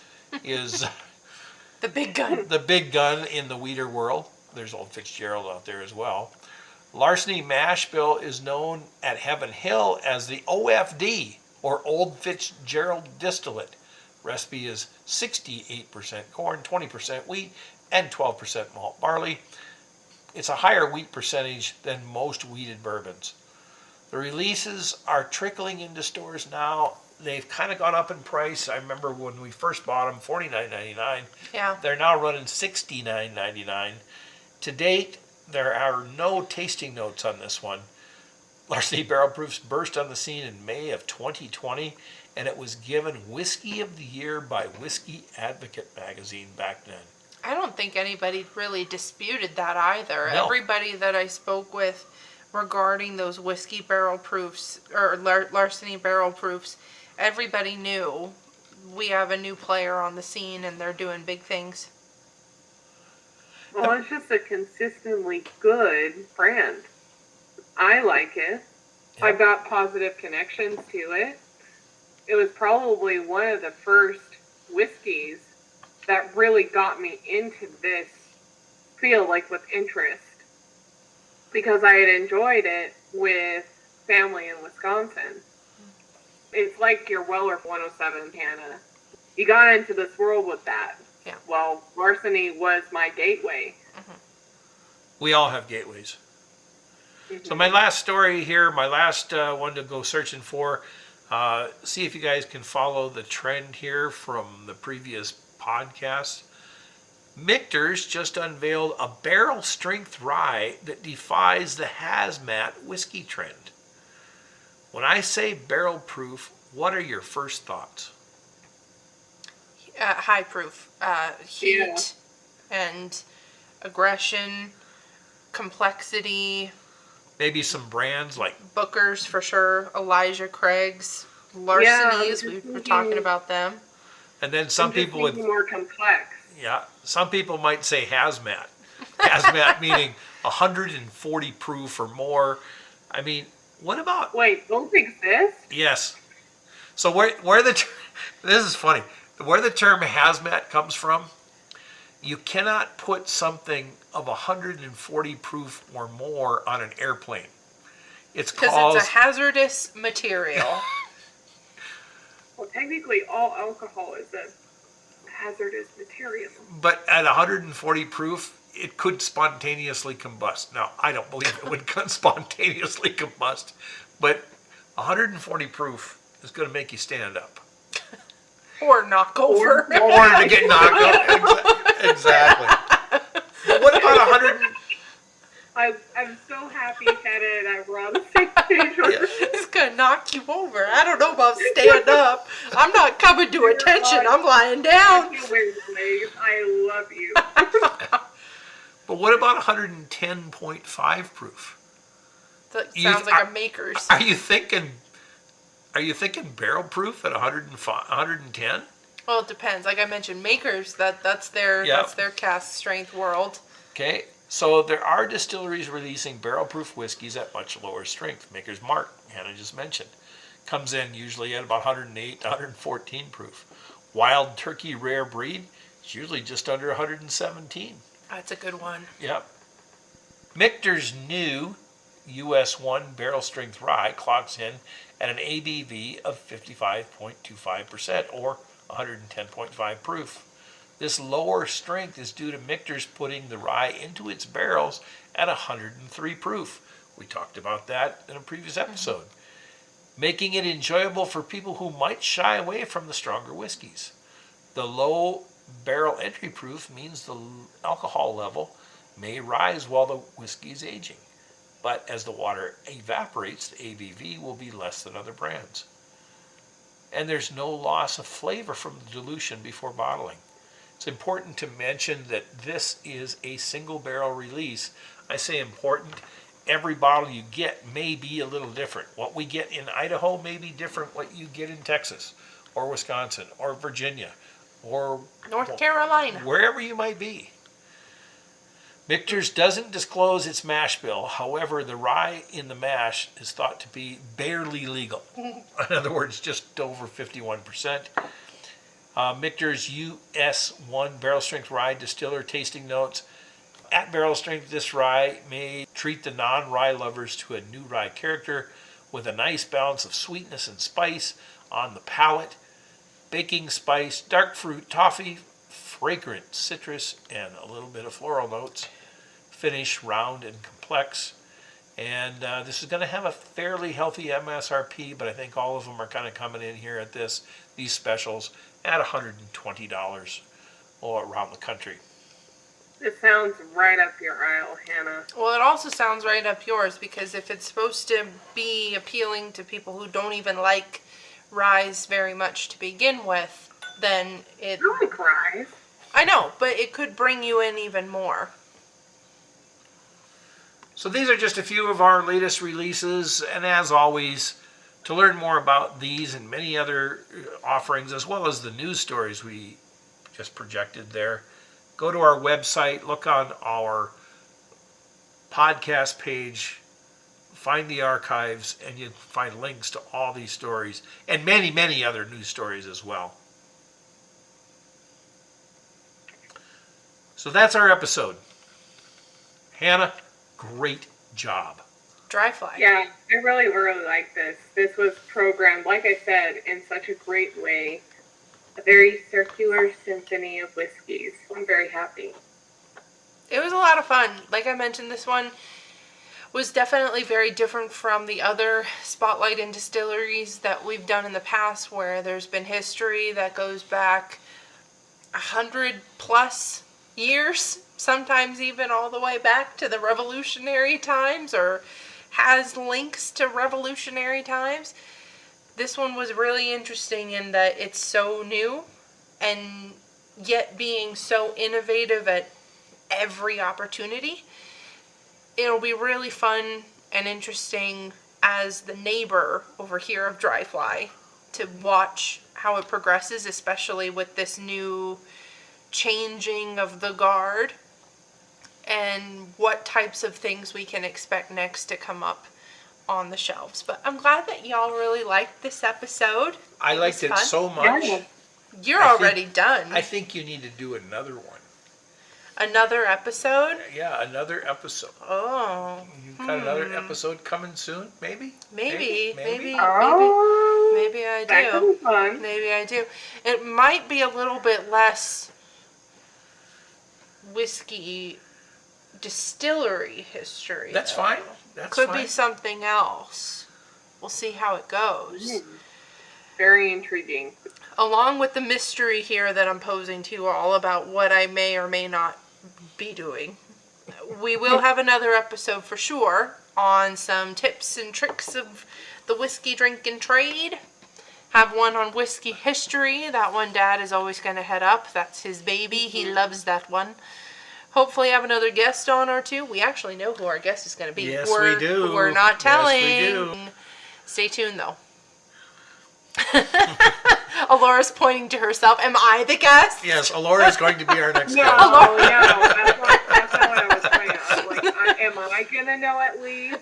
the big gun. The big gun in the wheater world. There's Old Fitzgerald out there as well. Larceny Mash Bill is known at Heaven Hill as the OFD, or Old Fitzgerald Distillate. Recipe is 68% corn, 20% wheat, and 12% malt barley. It's a higher wheat percentage than most wheated bourbons. The releases are trickling into stores now. They've kind of gone up in price. I remember when we first bought them, $49.99. Yeah. They're now running $69.99. To date, there are no tasting notes on this one. Larceny Barrel Proofs burst on the scene in May of 2020, and it was given Whiskey of the Year by Whiskey Advocate magazine back then. I don't think anybody really disputed that either. No. Everybody that I spoke with regarding those whiskey barrel proofs or larceny barrel proofs, everybody knew we have a new player on the scene and they're doing big things. Well, it's just a consistently good brand. I like it. Yeah. I've got positive connections to it. It was probably one of the first whiskeys that really got me into this field, like with interest, because I had enjoyed it with family in Wisconsin. It's like your Weller 107, Hannah. You got into this world with that. Yeah. Well, larceny was my gateway. We all have gateways. So my last story here, my last one to go searching for, see if you guys can follow the trend here from the previous podcast. Michter's just unveiled a barrel strength rye that defies the hazmat whiskey trend. When I say barrel proof, what are your first thoughts? High proof, heat and aggression, complexity. Maybe some brands like Booker's for sure, Elijah Craig's, Larcenies. We were talking about them. And then some people would more complex. Yeah, some people might say hazmat. Hazmat meaning 140 proof or more. I mean, what about? Wait, those exist? Yes. So where the this is funny. Where the term hazmat comes from, you cannot put something of 140 proof or more on an airplane. It's because called it's a hazardous material. Well, technically, all alcohol is a hazardous material. But at 140 proof, it could spontaneously combust. Now, I don't believe it would spontaneously combust, but 140 proof is going to make you stand up. Or knock over. Or to get knocked out. Exactly. But what about 100? I'm so happy, Hannah, and I were on the same page. It's going to knock you over. I don't know about stand up. I'm not coming to attention. I'm lying down. I love you. But what about 110.5 proof? That sounds like a Maker's. Are you thinking barrel proof at 110? Well, it depends. Like I mentioned, Maker's, that's their cask strength world. Okay, so there are distilleries releasing barrel proof whiskeys at much lower strength. Maker's Mark, Hannah just mentioned, comes in usually at about 108 to 114 proof. Wild Turkey Rare Breed is usually just under 117. That's a good one. Yep. Michter's new US 1 barrel strength rye clocks in at an ABV of 55.25% or 110.5 proof. This lower strength is due to Michter's putting the rye into its barrels at 103 proof. We talked about that in a previous episode. Making it enjoyable for people who might shy away from the stronger whiskeys. The low barrel entry proof means the alcohol level may rise while the whiskey is aging. But as the water evaporates, the ABV will be less than other brands. And there's no loss of flavor from the dilution before bottling. It's important to mention that this is a single barrel release. I say important. Every bottle you get may be a little different. What we get in Idaho may be different what you get in Texas or Wisconsin or Virginia or North Carolina. Wherever you might be. Michter's doesn't disclose its mash bill. However, the rye in the mash is thought to be barely legal. In other words, just over 51%. Michter's US 1 barrel strength rye distiller tasting notes. At barrel strength, this rye may treat the non-rye lovers to a new rye character with a nice balance of sweetness and spice on the palate. Baking spice, dark fruit, toffee, fragrant citrus and a little bit of floral notes. Finish round and complex. And this is going to have a fairly healthy MSRP, but I think all of them are kind of coming in here at these specials at $120 all around the country. It sounds right up your aisle, Hannah. Well, it also sounds right up yours, because if it's supposed to be appealing to people who don't even like rye very much to begin with, then it... I like rye. I know, but it could bring you in even more. So these are just a few of our latest releases, and as always, to learn more about these and many other offerings, as well as the news stories we just projected there, go to our website, look on our podcast page, find the archives, and you find links to all these stories and many, many other news stories as well. So that's our episode. Hannah, great job. Dry Fly. Yeah, I really, really like this. This was programmed, like I said, in such a great way. A very circular symphony of whiskeys. I'm very happy. It was a lot of fun. Like I mentioned, this one was definitely very different from the other Spotlight and Distilleries that we've done in the past, where there's been history that goes back 100+ years, sometimes even all the way back to the Revolutionary times, or has links to Revolutionary times. This one was really interesting in that it's so new, and yet being so innovative at every opportunity. It'll be really fun and interesting as the neighbor over here of Dry Fly to watch how it progresses, especially with this new changing of the guard, and what types of things we can expect next to come up on the shelves. But I'm glad that y'all really liked this episode. I liked it so much. Yeah. You're already done. I think you need to do another one. Another episode? Yeah, another episode. Oh. You've got another episode coming soon, maybe? Maybe. Oh, Maybe I that could do. be fun. Maybe I do. It might be a little bit less whiskey distillery history. That's though. fine. That's Could fine. be something else. We'll see how it goes. Very intriguing. Along with the mystery here that I'm posing to you all about what I may or may not be doing. We will have another episode for sure on some tips and tricks of the whiskey drinking trade. Have one on whiskey history. That one Dad is always going to head up. That's his baby. He loves that one. Hopefully have another guest on or two. We actually know who our guest is going to be. Yes, we do. We're not telling. Yes, we do. Stay tuned, though. Alora's pointing to herself. Am I the guest? Yes, Elora is going to be our next No, guest. no, that's not what I was saying. I was like, am I gonna know at least?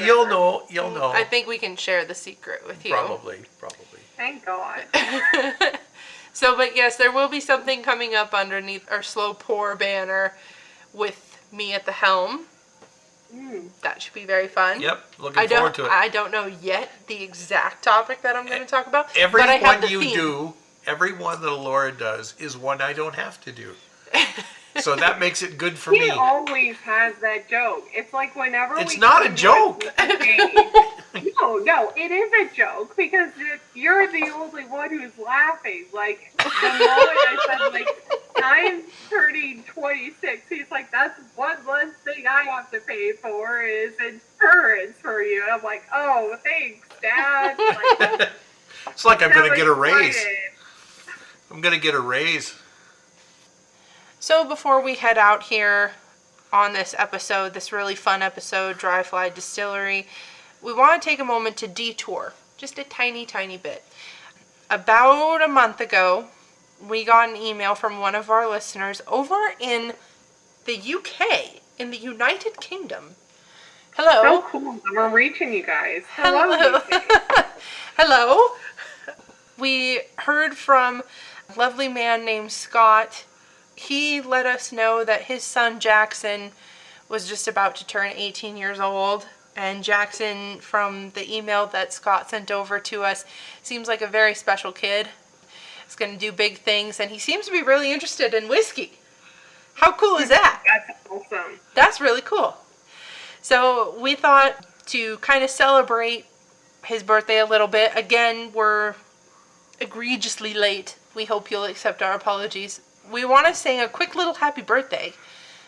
You'll know. You'll know. I think we can share the secret with you. Probably. Thank God. So, but yes, there will be something coming up underneath our slow pour banner with me at the helm. That should be very fun. Yep, looking forward to it. I don't know yet the exact topic that I'm going to talk about. Every but I have one the you theme. do, every one that Elora does is one I don't have to do. So that makes it good for He me. always has that joke. It's like whenever It's we not a come joke. to No, it is a joke because you're the only one who's laughing. Like, the moment I said, like, 9/30/26, he's like, that's one less thing I have to pay for is insurance for you. I'm like, oh, thanks, Dad. Like, It's like I'm going to get a so raise. excited. I'm going to get a raise. So before we head out here on this episode, this really fun episode, Dry Fly Distillery, we want to take a moment to detour, just a tiny, tiny bit. About a month ago, we got an email from one of our listeners over in the UK, in the United Kingdom. Hello. So cool. We're reaching you guys. Hello. Hello. We heard from a lovely man named Scott. He let us know that his son Jackson was just about to turn 18 years old. And Jackson, from the email that Scott sent over to us, seems like a very special kid. He's going to do big things, and he seems to be really interested in whiskey. How cool is that? That's awesome. That's really cool. So we thought to kind of celebrate his birthday a little bit. Again, we're egregiously late. We hope you'll accept our apologies. We want to sing a quick little happy birthday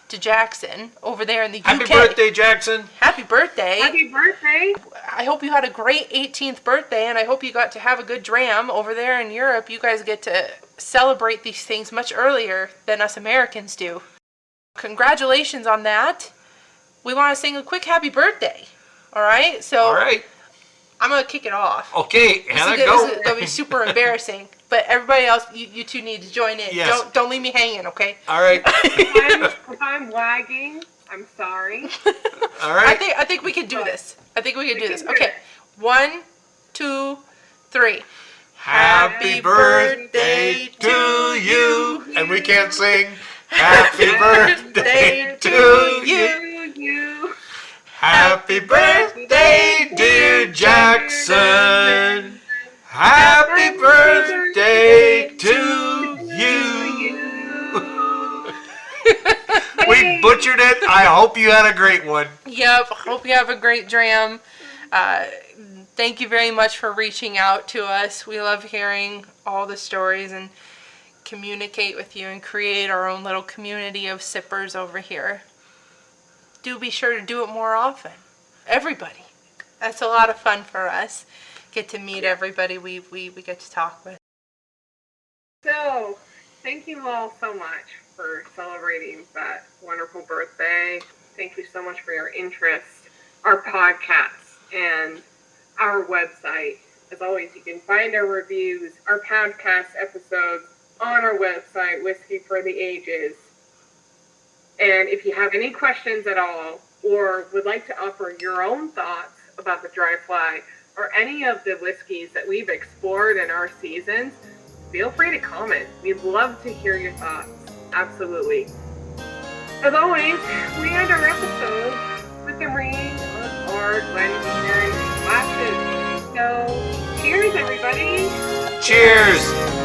to Jackson over there in the UK. Happy birthday, Jackson. Happy birthday. Happy birthday. I hope you had a great 18th birthday, and I hope you got to have a good dram over there in Europe. You guys get to celebrate these things much earlier than us Americans do. Congratulations on that. We want to sing a quick happy birthday. All right? So All right. I'm going to kick it off. Okay, Hannah, This go. is going to be super embarrassing. But everybody else, you two need to join in. Yes. Don't leave me hanging, okay? All right. If I'm lagging, I'm sorry. All right. I think we can do this. I think we can do this. can do Okay. it. 1, 2, 3. Happy birthday to you. And we can't sing. Happy birthday to you. You. Happy birthday, dear Jackson. Happy birthday to you. We butchered it. I hope you had a great one. Yep. Hope you have a great dram. Thank you very much for reaching out to us. We love hearing all the stories and communicate with you and create our own little community of sippers over here. Do be sure to do it more often. Everybody. That's a lot of fun for us. Get to meet everybody we get to talk with. So, thank you all so much for celebrating that wonderful birthday. Thank you so much for your interest, our podcast, and our website. As always, you can find our reviews, our podcast episodes on our website, Whiskey for the Ages. And if you have any questions at all, or would like to offer your own thoughts about the Dry Fly, or any of the whiskeys that we've explored in our seasons, feel free to comment. We'd love to hear your thoughts. Absolutely. As always, we end our episode with the ringing of our Glencairn glasses. So, cheers, everybody. Cheers.